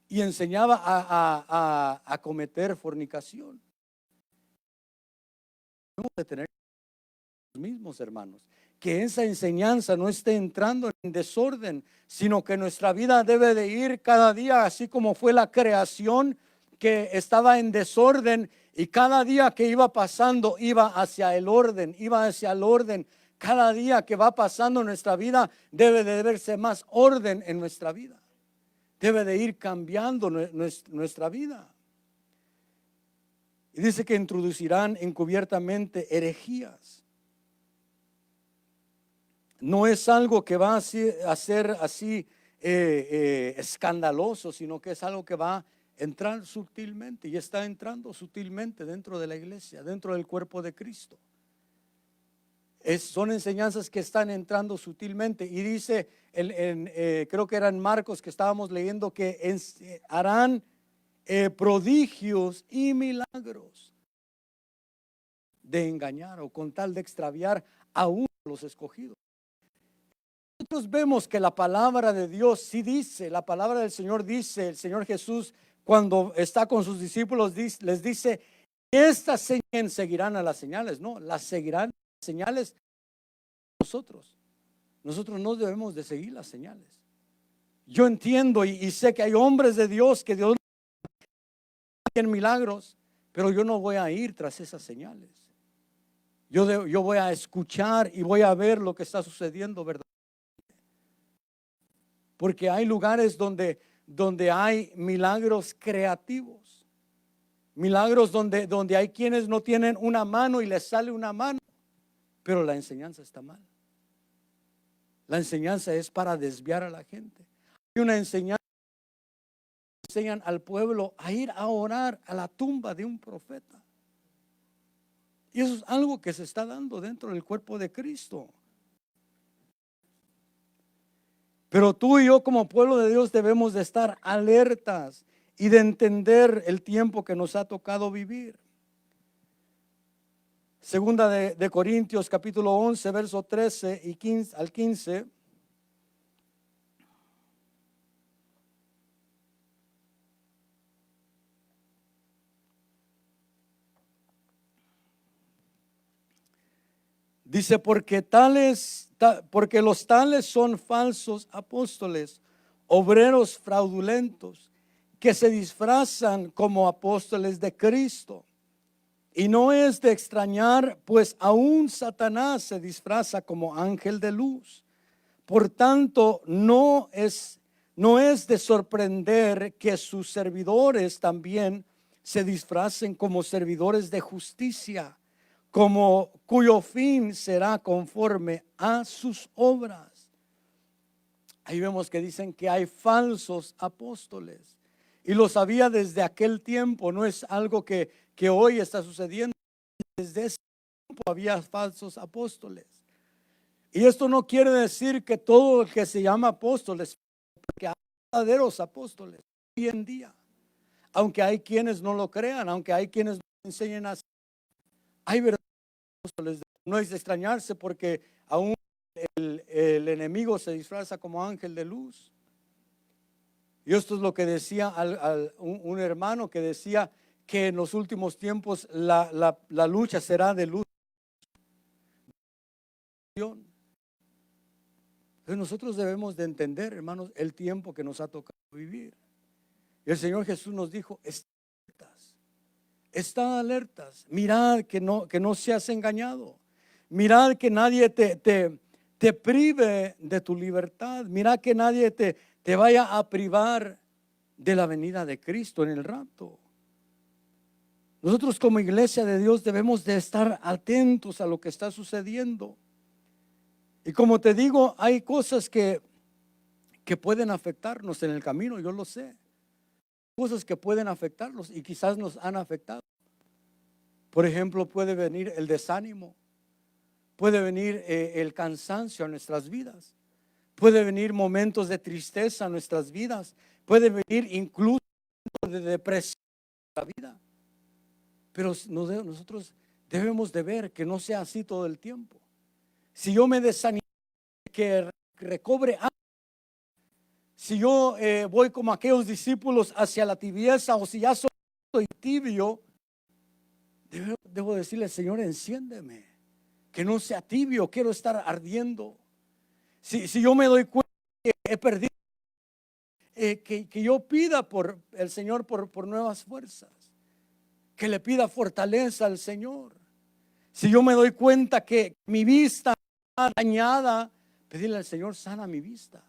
y enseñaba a cometer fornicación. Debemos de tener mismos, hermanos. Que esa enseñanza no esté entrando en desorden, sino que nuestra vida debe de ir cada día, así como fue la creación que estaba en desorden, y cada día que iba pasando iba hacia el orden, iba hacia el orden. Cada día que va pasando nuestra vida debe de verse más orden en nuestra vida. Debe de ir cambiando nuestra vida. Y dice que introducirán encubiertamente herejías. No es algo que va a ser así escandaloso, sino que es algo que va a entrar sutilmente, y está entrando sutilmente dentro de la iglesia, dentro del cuerpo de Cristo. Son enseñanzas que están entrando sutilmente. Y dice, creo que eran Marcos que estábamos leyendo, que harán prodigios y milagros de engañar o con tal de extraviar aún a los escogidos. Nosotros vemos que la palabra de Dios sí dice, la palabra del Señor dice, el Señor Jesús cuando está con sus discípulos les dice, estas señales seguirán a las señales. No, las seguirán señales nosotros. Nosotros no debemos de seguir las señales. Yo entiendo y sé que hay hombres de Dios que Dios en milagros, pero yo no voy a ir tras esas señales. Yo voy a escuchar y voy a ver lo que está sucediendo, ¿verdad? Porque hay lugares donde hay milagros creativos, milagros donde hay quienes no tienen una mano y les sale una mano, pero la enseñanza está mal. La enseñanza es para desviar a la gente. Hay una enseñanza que enseñan al pueblo a ir a orar a la tumba de un profeta. Y eso es algo que se está dando dentro del cuerpo de Cristo. Pero tú y yo como pueblo de Dios debemos de estar alertas y de entender el tiempo que nos ha tocado vivir. Segunda de Corintios capítulo 11 verso 13 y 15 al 15. Dice, porque los tales son falsos apóstoles, obreros fraudulentos, que se disfrazan como apóstoles de Cristo. Y no es de extrañar, pues aún Satanás se disfraza como ángel de luz. Por tanto, no es de sorprender que sus servidores también se disfracen como servidores de justicia, cuyo fin será conforme a sus obras. Ahí vemos que dicen que hay falsos apóstoles, y lo sabía desde aquel tiempo. No es algo que hoy está sucediendo. Desde ese tiempo había falsos apóstoles. Y esto no quiere decir que todo el que se llama apóstoles, porque hay verdaderos apóstoles hoy en día, aunque hay quienes no lo crean, aunque hay quienes no enseñen así, hay verdaderos apóstoles. No es de extrañarse, porque aún el enemigo se disfraza como ángel de luz. Y esto es lo que decía un hermano, que decía que en los últimos tiempos la lucha será de luz. Entonces nosotros debemos de entender, hermanos, el tiempo que nos ha tocado vivir. Y el Señor Jesús nos dijo, estad alertas, mirad que no seas engañado, mirad que nadie te prive de tu libertad, mirad que nadie te vaya a privar de la venida de Cristo en el rapto. Nosotros como iglesia de Dios debemos de estar atentos a lo que está sucediendo. Y como te digo, hay cosas que pueden afectarnos en el camino, yo lo sé. Cosas que pueden afectarnos y quizás nos han afectado. Por ejemplo, puede venir el desánimo, puede venir el cansancio a nuestras vidas, puede venir momentos de tristeza a nuestras vidas, puede venir incluso de depresión en la vida. Pero nosotros debemos de ver que no sea así todo el tiempo. Si yo me desanimo, que recobre algo. Si yo voy como aquellos discípulos hacia la tibieza, o si ya soy tibio, debo decirle, Señor, enciéndeme, que no sea tibio, quiero estar ardiendo. Si yo me doy cuenta que he perdido, que yo pida por el Señor por nuevas fuerzas, que le pida fortaleza al Señor. Si yo me doy cuenta que mi vista está dañada, pedirle al Señor, sana mi vista,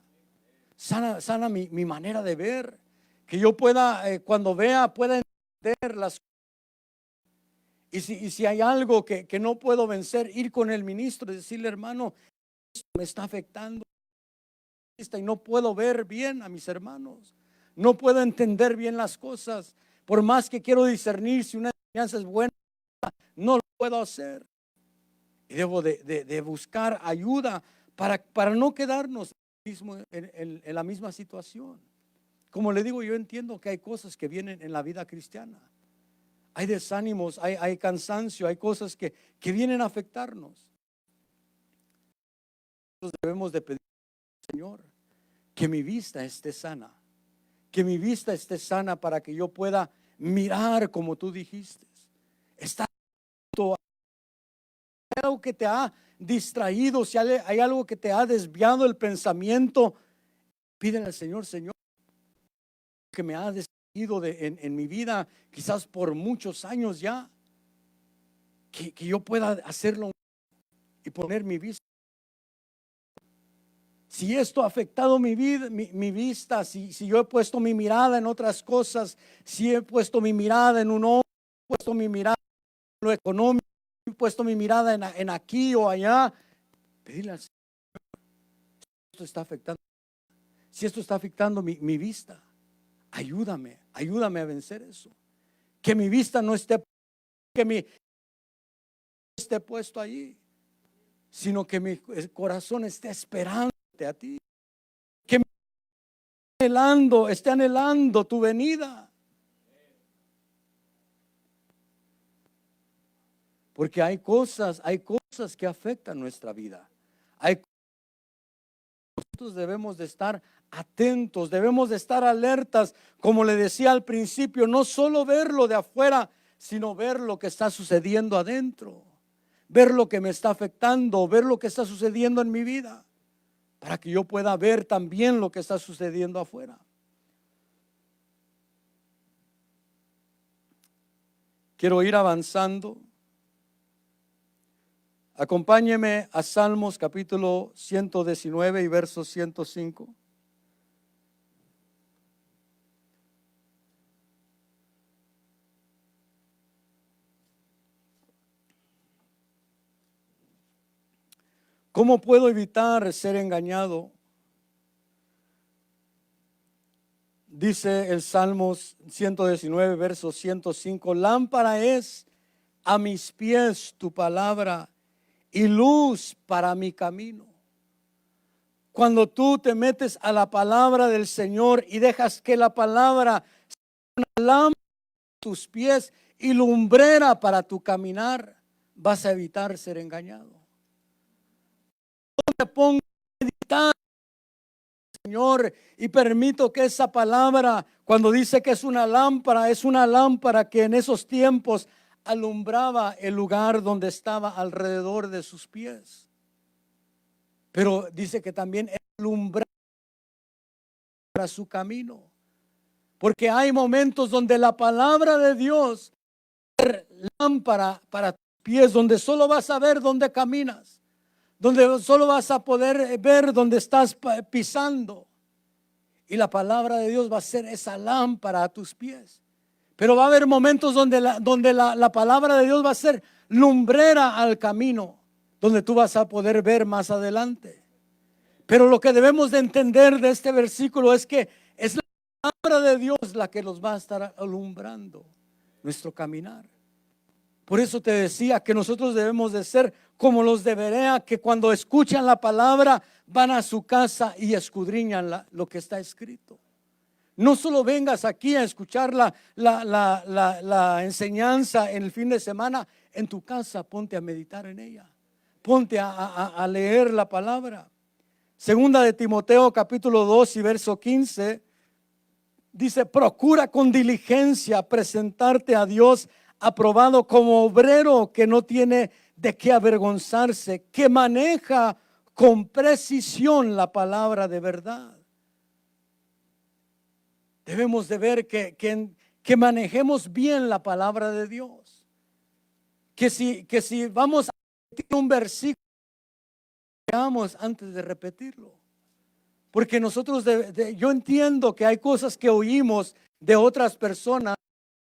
sana mi manera de ver, que yo pueda, cuando vea, pueda entender las cosas. Y si hay algo que no puedo vencer, ir con el ministro y decirle, hermano, esto me está afectando y no puedo ver bien a mis hermanos, no puedo entender bien las cosas, por más que quiero discernir si una enseñanza es buena, no lo puedo hacer. Y debo de buscar ayuda para no quedarnos en la misma situación. Como le digo, yo entiendo que hay cosas que vienen en la vida cristiana. Hay desánimos, hay cansancio, hay cosas que vienen a afectarnos. Nosotros debemos de pedir al Señor que mi vista esté sana, que mi vista esté sana para que yo pueda mirar como tú dijiste. Está algo que te ha distraído, si hay algo que te ha desviado el pensamiento, pídele al Señor, Señor, que me ha distraído en mi vida, quizás por muchos años ya, que yo pueda hacerlo y poner mi vista. Si esto ha afectado mi vida, mi vista, si yo he puesto mi mirada en otras cosas, si he puesto mi mirada en un hombre, he puesto mi mirada en lo económico, he puesto mi mirada en aquí o allá, pedirle al Señor, esto está afectando, si esto está afectando mi vista, ayúdame a vencer eso. Que mi vista no esté, que mi esté puesto allí, sino que mi corazón esté esperándote a ti, que esté anhelando tu venida. Porque hay cosas que afectan nuestra vida. Nosotros debemos de estar atentos, debemos de estar alertas, como le decía al principio, no solo ver lo de afuera, sino ver lo que está sucediendo adentro, ver lo que me está afectando, ver lo que está sucediendo en mi vida, para que yo pueda ver también lo que está sucediendo afuera. Quiero ir avanzando. Acompáñeme a Salmos capítulo 119 y verso 105. ¿Cómo puedo evitar ser engañado? Dice el Salmos 119, verso 105, lámpara es a mis pies tu palabra y luz para mi camino. Cuando tú te metes a la palabra del Señor y dejas que la palabra sea una lámpara a tus pies y lumbrera para tu caminar, vas a evitar ser engañado. Yo me pongo a meditar, Señor, y permito que esa palabra, cuando dice que es una lámpara que en esos tiempos alumbraba el lugar donde estaba alrededor de sus pies. Pero dice que también alumbraba para su camino. Porque hay momentos donde la palabra de Dios es lámpara para tus pies, donde solo vas a ver dónde caminas, donde solo vas a poder ver dónde estás pisando. Y la palabra de Dios va a ser esa lámpara a tus pies. Pero va a haber momentos donde la palabra de Dios va a ser lumbrera al camino, donde tú vas a poder ver más adelante. Pero lo que debemos de entender de este versículo es que es la palabra de Dios la que nos va a estar alumbrando nuestro caminar. Por eso te decía que nosotros debemos de ser como los de Berea, que cuando escuchan la palabra van a su casa y escudriñan lo que está escrito. No solo vengas aquí a escuchar la enseñanza en el fin de semana, en tu casa ponte a meditar en ella, ponte a leer la palabra. Segunda de Timoteo capítulo 2 y verso 15 dice, procura con diligencia presentarte a Dios aprobado como obrero que no tiene de qué avergonzarse, que maneja con precisión la palabra de verdad. Debemos de ver que manejemos bien la palabra de Dios. Que si vamos a repetir un versículo, veamos antes de repetirlo. Porque nosotros, yo entiendo que hay cosas que oímos de otras personas,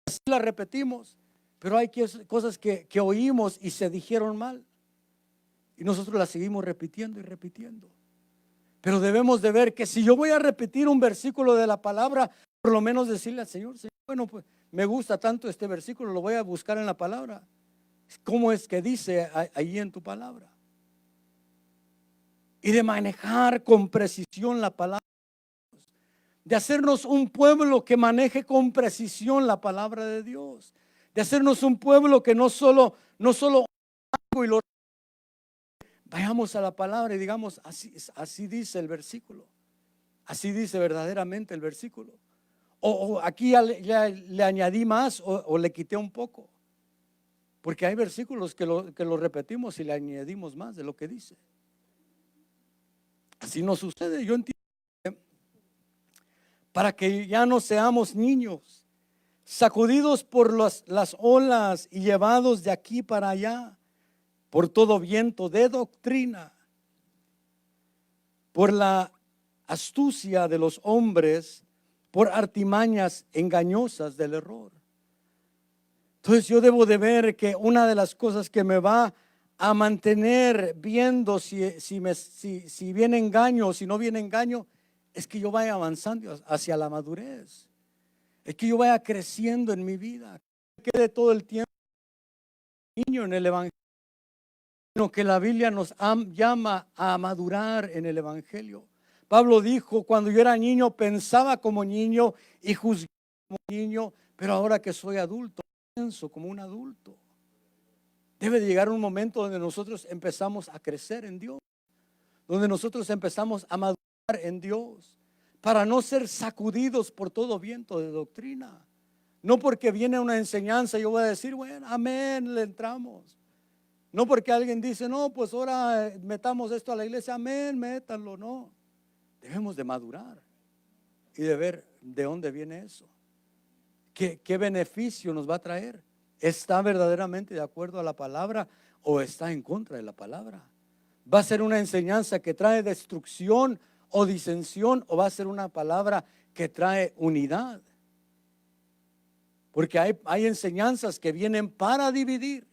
así las repetimos, pero hay cosas que oímos y se dijeron mal. Y nosotros las seguimos repitiendo y repitiendo. Pero debemos de ver que si yo voy a repetir un versículo de la palabra, por lo menos decirle al Señor, bueno, pues me gusta tanto este versículo, lo voy a buscar en la palabra. ¿Cómo es que dice ahí en tu palabra? Y de manejar con precisión la palabra. De hacernos un pueblo que maneje con precisión la palabra de Dios. De hacernos un pueblo que no solo y lo vayamos a la palabra y digamos, así dice el versículo. Así dice verdaderamente el versículo. O aquí ya le añadí más o le quité un poco. Porque hay versículos que lo repetimos y le añadimos más de lo que dice. Así no sucede. Yo entiendo. Para que ya no seamos niños, sacudidos por las olas y llevados de aquí para allá, por todo viento de doctrina, por la astucia de los hombres, por artimañas engañosas del error. Entonces yo debo de ver que una de las cosas que me va a mantener viendo si viene engaño o si no viene engaño, es que yo vaya avanzando hacia la madurez. Es que yo vaya creciendo en mi vida. Que quede todo el tiempo niño en el evangelio, sino que la Biblia nos llama a madurar en el evangelio. Pablo dijo, cuando yo era niño pensaba como niño y juzgaba como niño, pero ahora que soy adulto, pienso como un adulto. Debe de llegar un momento donde nosotros empezamos a crecer en Dios, donde nosotros empezamos a madurar en Dios, para no ser sacudidos por todo viento de doctrina. No porque viene una enseñanza yo voy a decir, bueno, amén, le entramos. No porque alguien dice, no, pues ahora metamos esto a la iglesia, amén, métanlo, no. Debemos de madurar y de ver de dónde viene eso. ¿Qué beneficio nos va a traer? ¿Está verdaderamente de acuerdo a la palabra o está en contra de la palabra? ¿Va a ser una enseñanza que trae destrucción o disensión, o va a ser una palabra que trae unidad? Porque hay enseñanzas que vienen para dividir.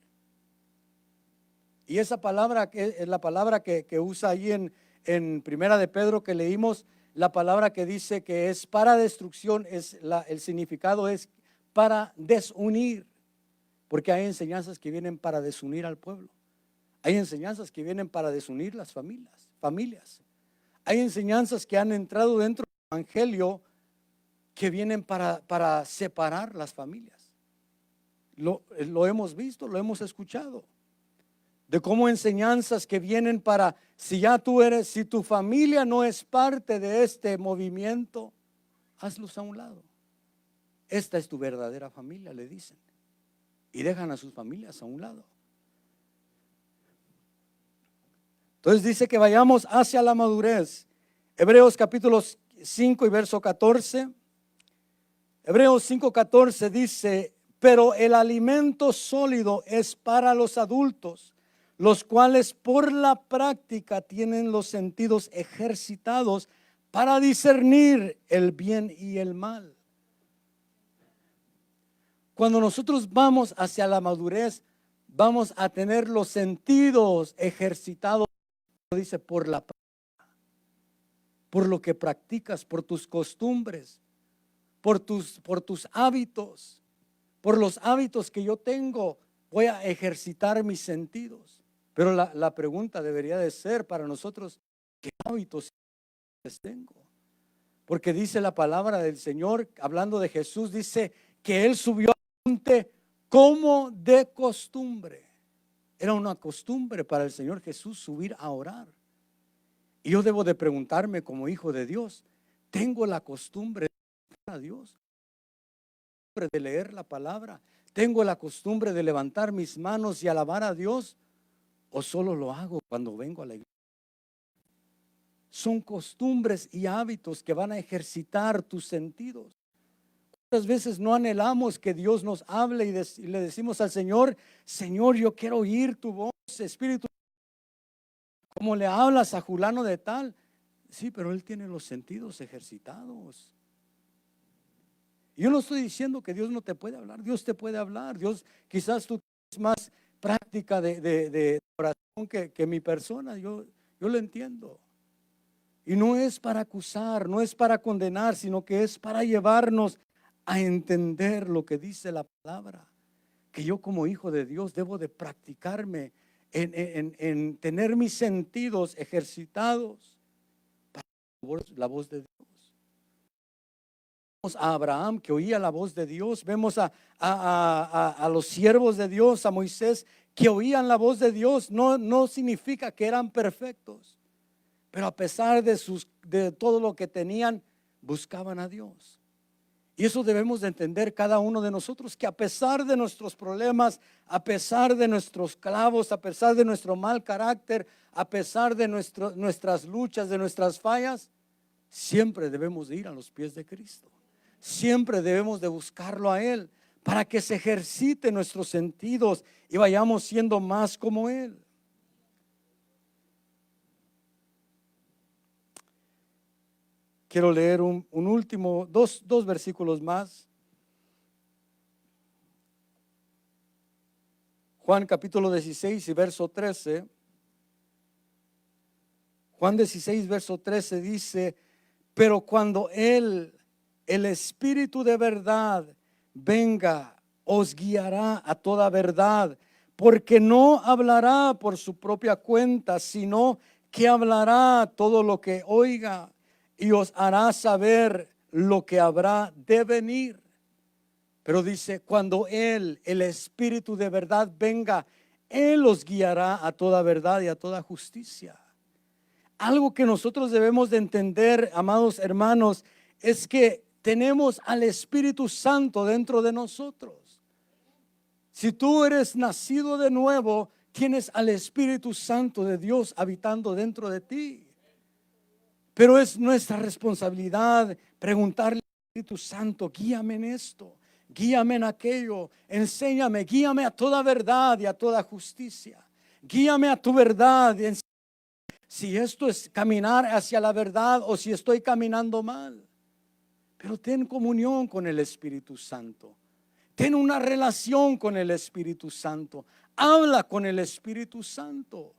Y esa palabra es la palabra que usa ahí en Primera de Pedro que leímos, la palabra que dice que es para destrucción, el significado es para desunir. Porque hay enseñanzas que vienen para desunir al pueblo. Hay enseñanzas que vienen para desunir las familias. Hay enseñanzas que han entrado dentro del evangelio que vienen para separar las familias. Lo hemos visto, lo hemos escuchado. De cómo enseñanzas que vienen para, si tu familia no es parte de este movimiento, hazlos a un lado. Esta es tu verdadera familia, le dicen. Y dejan a sus familias a un lado. Entonces dice que vayamos hacia la madurez. Hebreos capítulo 5 y verso 14. Hebreos 5:14 dice, pero el alimento sólido es para los adultos, los cuales por la práctica tienen los sentidos ejercitados para discernir el bien y el mal. Cuando nosotros vamos hacia la madurez, vamos a tener los sentidos ejercitados, dice, por la práctica, por lo que practicas, por tus costumbres, por tus hábitos, por los hábitos que yo tengo, voy a ejercitar mis sentidos. Pero la pregunta debería de ser para nosotros, ¿qué hábitos tengo? Porque dice la palabra del Señor, hablando de Jesús, dice que Él subió al monte como de costumbre. Era una costumbre para el Señor Jesús subir a orar. Y yo debo de preguntarme como hijo de Dios, ¿tengo la costumbre de orar a Dios? ¿De leer la palabra? ¿Tengo la costumbre de levantar mis manos y alabar a Dios? o solo lo hago cuando vengo a la iglesia? Son costumbres y hábitos que van a ejercitar tus sentidos. ¿Cuántas veces no anhelamos que Dios nos hable y le decimos al Señor: Señor, yo quiero oír tu voz, Espíritu? Como le hablas a fulano de tal. Sí, pero él tiene los sentidos ejercitados. Yo no estoy diciendo que Dios no te puede hablar. Dios te puede hablar. Dios, quizás tú tienes más práctica de oración que mi persona. Yo lo entiendo. Y no es para acusar, no es para condenar, sino que es para llevarnos a entender lo que dice la palabra. Que yo, como hijo de Dios, debo de practicarme en tener mis sentidos ejercitados para la voz de Dios. Vemos a Abraham, que oía la voz de Dios. Vemos a los siervos de Dios, a Moisés, que oían la voz de Dios. No significa que eran perfectos, pero a pesar de todo lo que tenían, buscaban a Dios. Y eso debemos de entender cada uno de nosotros, que a pesar de nuestros problemas, a pesar de nuestros clavos, a pesar de nuestro mal carácter, a pesar de nuestras luchas, de nuestras fallas, siempre debemos de ir a los pies de Cristo. Siempre debemos de buscarlo a Él, para que se ejercite nuestros sentidos y vayamos siendo más como Él. Quiero leer un último, dos versículos más. Juan capítulo 16 y verso 13. Juan 16, verso 13 dice: pero cuando Él, el Espíritu de verdad, venga, os guiará a toda verdad, porque no hablará por su propia cuenta, sino que hablará todo lo que oiga y os hará saber lo que habrá de venir. Pero dice, cuando Él, el Espíritu de verdad, venga, Él os guiará a toda verdad y a toda justicia. Algo que nosotros debemos de entender, amados hermanos, es que tenemos al Espíritu Santo dentro de nosotros. Si tú eres nacido de nuevo, tienes al Espíritu Santo de Dios habitando dentro de ti. Pero es nuestra responsabilidad preguntarle al Espíritu Santo: guíame en esto, guíame en aquello, enséñame, guíame a toda verdad y a toda justicia. Guíame a tu verdad, si esto es caminar hacia la verdad o si estoy caminando mal. Pero ten comunión con el Espíritu Santo. Ten una relación con el Espíritu Santo. Habla con el Espíritu Santo.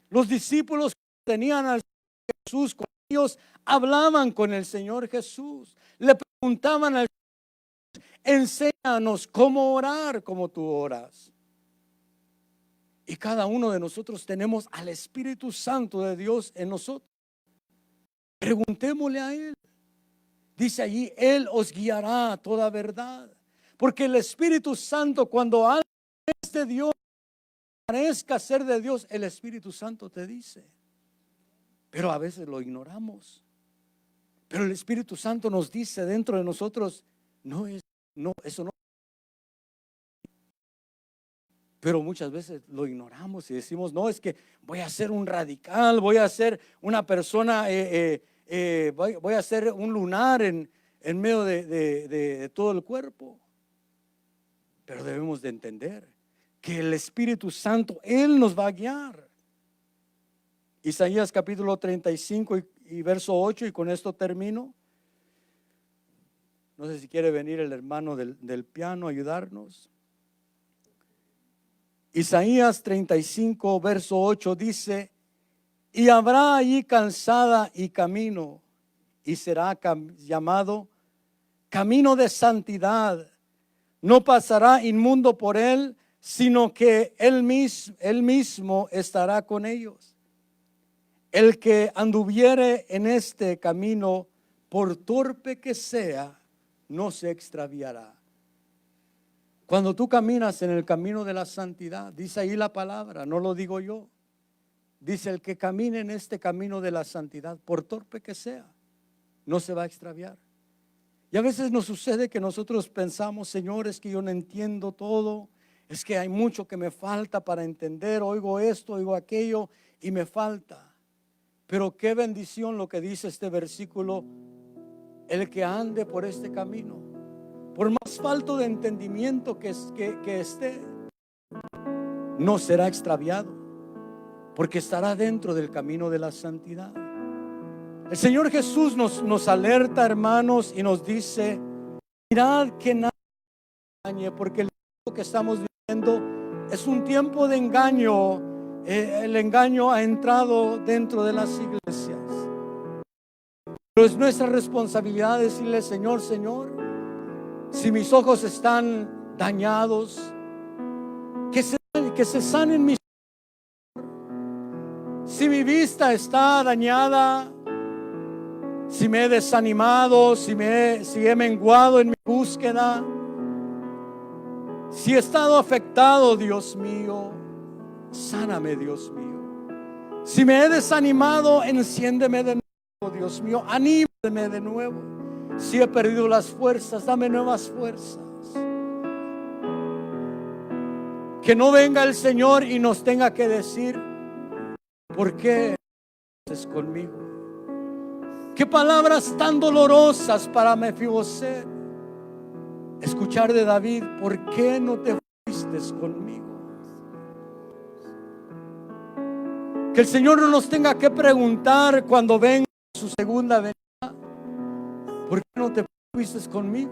Los discípulos tenían al Jesús con ellos, hablaban con el Señor Jesús. Le preguntaban al Señor: enséñanos cómo orar como tú oras. Y cada uno de nosotros tenemos al Espíritu Santo de Dios en nosotros. Preguntémosle a Él. Dice allí: Él os guiará a toda verdad. Porque el Espíritu Santo, cuando algo es de Dios, parezca ser de Dios, el Espíritu Santo te dice. Pero a veces lo ignoramos. Pero el Espíritu Santo nos dice dentro de nosotros: eso no. Pero muchas veces lo ignoramos y decimos: no, es que voy a ser un radical, voy a ser una persona, voy a ser un lunar en medio de todo el cuerpo. Pero debemos de entender que el Espíritu Santo, Él nos va a guiar. Isaías capítulo 35 y verso 8, y con esto termino. No sé si quiere venir el hermano del piano a ayudarnos. Isaías 35, verso 8 dice: y habrá allí calzada y camino, y será llamado camino de santidad. No pasará inmundo por él, sino que él mismo estará con ellos. El que anduviere en este camino, por torpe que sea, no se extraviará. Cuando tú caminas en el camino de la santidad, dice ahí la palabra, no lo digo yo. Dice: el que camine en este camino de la santidad, por torpe que sea, no se va a extraviar. Y a veces nos sucede que nosotros pensamos: Señor, es que yo no entiendo todo, Es que hay mucho que me falta para entender, oigo esto, oigo aquello y me falta. Pero qué bendición lo que dice este versículo: el que ande por este camino, por más falto de entendimiento que esté, no será extraviado, porque estará dentro del camino de la santidad. El Señor Jesús nos alerta, hermanos, y nos dice: mirad que nadie engañe, porque el tiempo que estamos viviendo es un tiempo de engaño. El engaño ha entrado dentro de las iglesias, pero es nuestra responsabilidad decirle: Señor, si mis ojos están dañados, que se sanen mis ojos. Si mi vista está dañada, si me he desanimado, si he menguado en mi búsqueda, si he estado afectado, Dios mío, sáname, Dios mío. Si me he desanimado, enciéndeme de nuevo, Dios mío, anímame de nuevo. Si he perdido las fuerzas, dame nuevas fuerzas. Que no venga el Señor y nos tenga que decir: ¿por qué estás conmigo? Qué palabras tan dolorosas para Mefiboset escuchar de David: ¿por qué no te fuiste conmigo? Que el Señor no nos tenga que preguntar cuando venga su segunda venida: ¿por qué no te fuiste conmigo?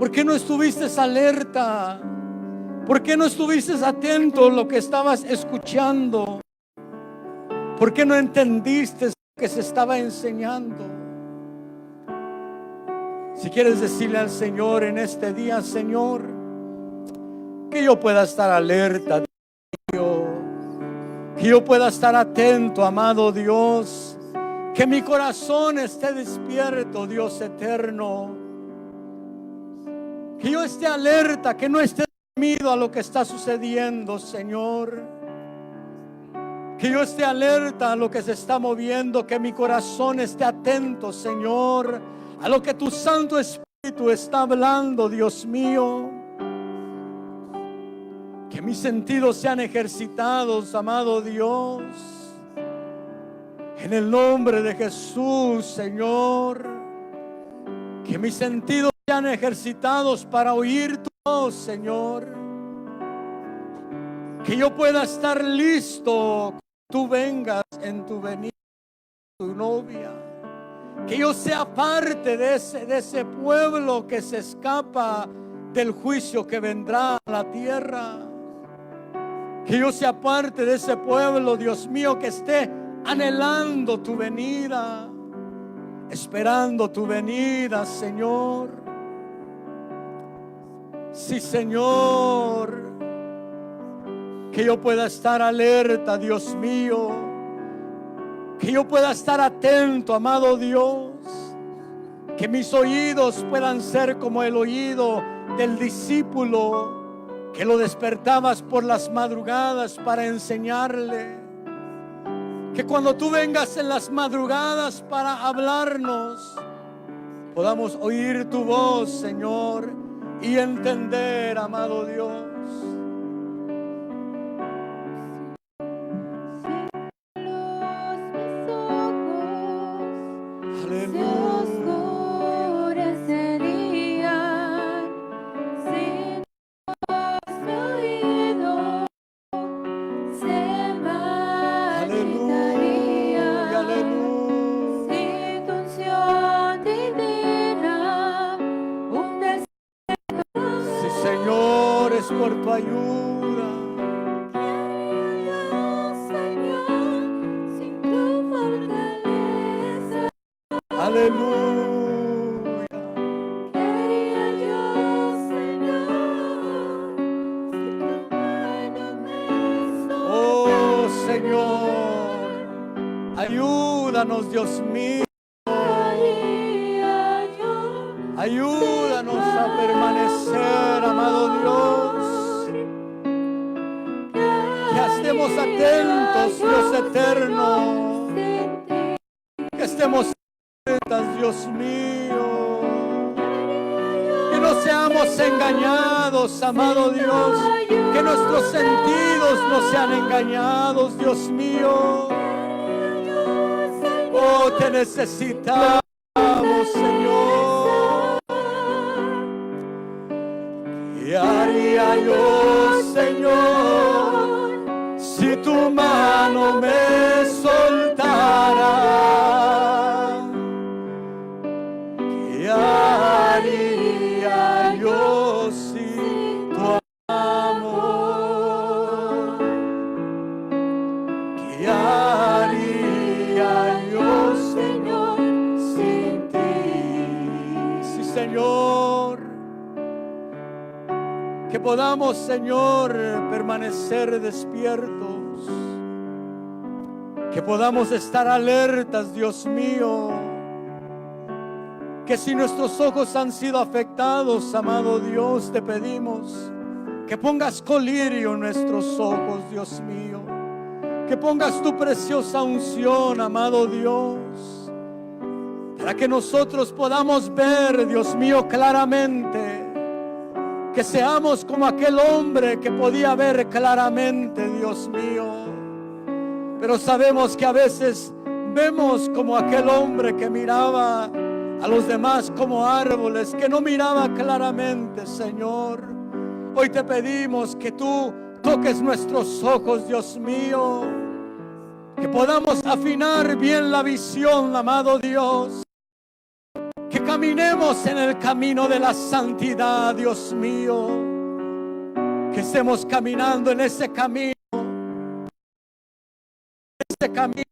¿Por qué no estuviste alerta? ¿Por qué no estuviste atento a lo que estabas escuchando? ¿Por qué no entendiste lo que se estaba enseñando? Si quieres decirle al Señor en este día: Señor, que yo pueda estar alerta, que yo pueda estar atento, amado Dios, que mi corazón esté despierto, Dios eterno, que yo esté alerta, que no esté dormido a lo que está sucediendo, Señor, que yo esté alerta a lo que se está moviendo, que mi corazón esté atento, Señor, a lo que tu Santo Espíritu está hablando, Dios mío. Que mis sentidos sean ejercitados, amado Dios, en el nombre de Jesús, Señor. Que mis sentidos sean ejercitados para oír tu voz, Señor. Que yo pueda estar listo cuando tú vengas en tu venida, tu novia. Que yo sea parte de ese pueblo que se escapa del juicio que vendrá a la tierra. Que yo sea parte de ese pueblo, Dios mío, que esté anhelando tu venida, esperando tu venida, Señor. Sí, Señor. Que yo pueda estar alerta, Dios mío. Que yo pueda estar atento, amado Dios. Que mis oídos puedan ser como el oído del discípulo que lo despertabas por las madrugadas para enseñarle. Que cuando tú vengas en las madrugadas para hablarnos, podamos oír tu voz, Señor, y entender, amado Dios. Por tu ayuda, Señor, sin tu fortaleza. aleluya. Quería yo, Señor, si tu mano me sostiene. Oh Señor, ayúdanos, Dios mío. Ayúdanos a permanecer, amado Dios. Que estemos atentos, Dios eterno. Que estemos atentas, Dios mío. Que no seamos engañados, amado Dios. Que nuestros sentidos no sean engañados, Dios mío. Oh, te necesitamos, Señor. ¿Qué haría yo, Señor, si tu mano me soltara? ¿Qué haría yo sin tu amor? ¿Qué haría yo, Señor, sin ti? Sí, Señor. Que podamos, Señor, permanecer despiertos. Que podamos estar alertas, Dios mío. Que si nuestros ojos han sido afectados, amado Dios, te pedimos que pongas colirio en nuestros ojos, Dios mío. Que pongas tu preciosa unción, amado Dios, para que nosotros podamos ver, Dios mío, claramente. Que seamos como aquel hombre que podía ver claramente, Dios mío. Pero sabemos que a veces vemos como aquel hombre que miraba a los demás como árboles, que no miraba claramente, Señor. Hoy te pedimos que tú toques nuestros ojos, Dios mío. Que podamos afinar bien la visión, amado Dios. Que caminemos en el camino de la santidad, Dios mío. Que estemos caminando en ese camino. Ese camino,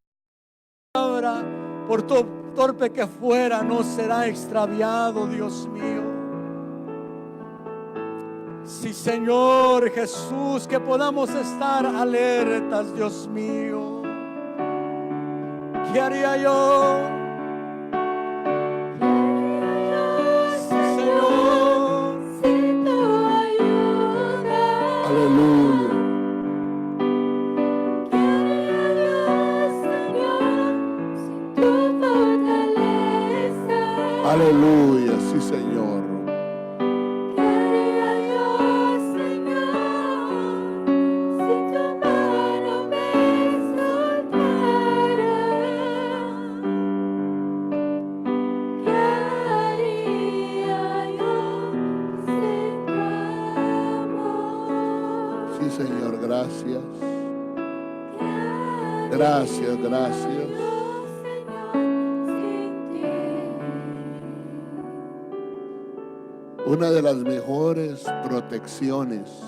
ahora, por torpe que fuera, no será extraviado, Dios mío. Sí, Señor Jesús, que podamos estar alertas, Dios mío. ¿Qué haría yo? Aleluya, sí, Señor. ¿Qué haría yo, Señor, si tu mano me soltara? ¿Qué haría yo sin tu amor? Sí, Señor, gracias. ¿Qué haría Gracias, gracias. yo, Señor, sin ti? Una de las mejores protecciones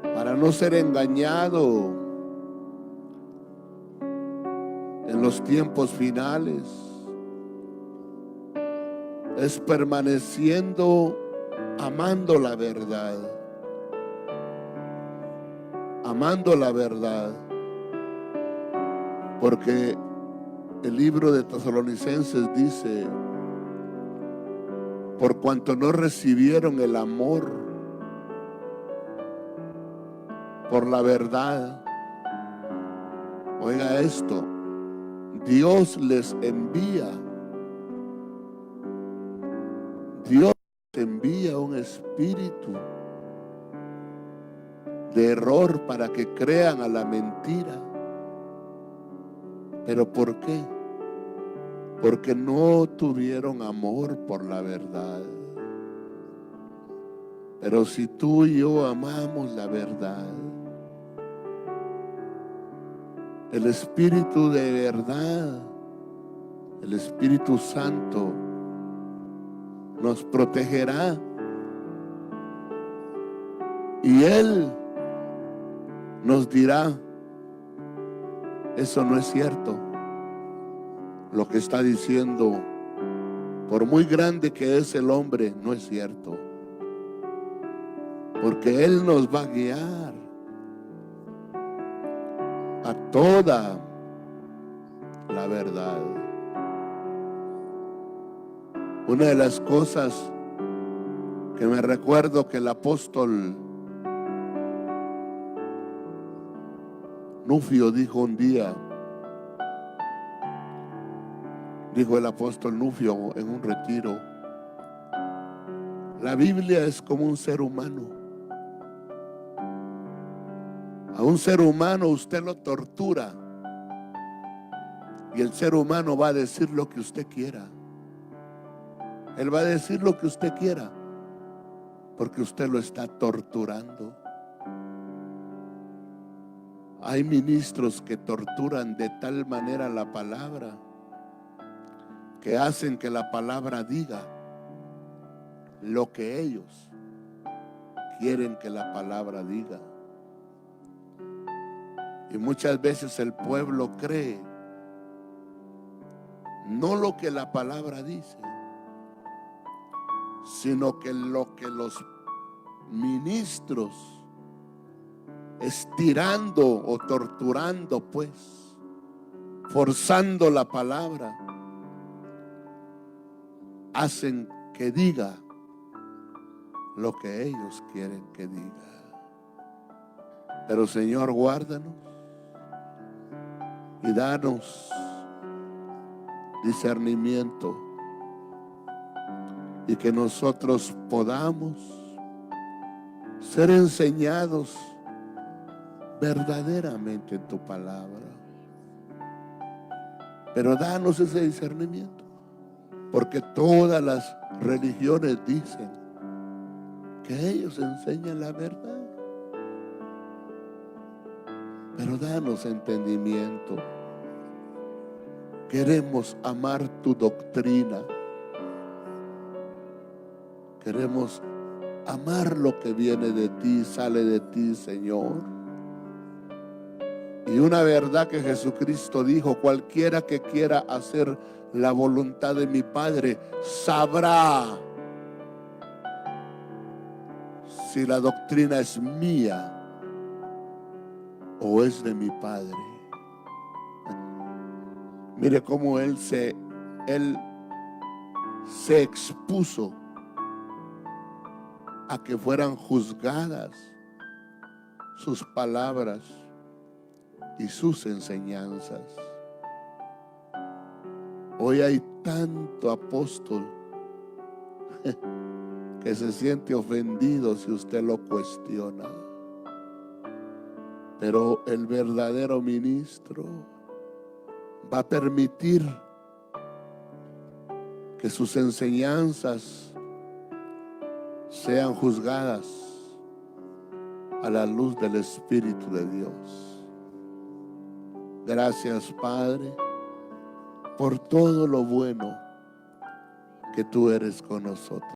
para no ser engañado en los tiempos finales es permaneciendo amando la verdad. Amando la verdad. Porque el libro de Tesalonicenses dice: por cuanto no recibieron el amor por la verdad. Oiga esto, Dios les envía un espíritu de error para que crean a la mentira. ¿Pero por qué? Porque no tuvieron amor por la verdad. Pero si tú y yo amamos la verdad, el Espíritu de verdad, el Espíritu Santo, nos protegerá. Y Él nos dirá: eso no es cierto. Lo que está diciendo, por muy grande que es el hombre, no es cierto. Porque Él nos va a guiar a toda la verdad. Una de las cosas que me recuerdo que el apóstol Nufio dijo un día, dijo el apóstol Nufio en un retiro: La Biblia es como un ser humano. A un ser humano usted lo tortura y el ser humano va a decir lo que usted quiera. Él va a decir lo que usted quiera porque usted lo está torturando. Hay ministros que torturan de tal manera la palabra que hacen que la palabra diga lo que ellos quieren que la palabra diga. Y muchas veces el pueblo cree no lo que la palabra dice, sino que lo que los ministros, estirando o torturando, pues, forzando la palabra, hacen que diga lo que ellos quieren que diga. Pero Señor, guárdanos y danos discernimiento y que nosotros podamos ser enseñados verdaderamente en tu palabra. Pero danos ese discernimiento, porque todas las religiones dicen que ellos enseñan la verdad. Pero danos entendimiento. Queremos amar tu doctrina. Queremos amar lo que viene de ti, sale de ti, Señor. Y una verdad que Jesucristo dijo: cualquiera que quiera hacer la voluntad de mi Padre sabrá si la doctrina es mía o es de mi Padre. Mire cómo él se expuso a que fueran juzgadas sus palabras y sus enseñanzas. Hoy hay tanto apóstol que se siente ofendido si usted lo cuestiona. Pero el verdadero ministro va a permitir que sus enseñanzas sean juzgadas a la luz del Espíritu de Dios. Gracias, Padre, por todo lo bueno que tú eres con nosotros.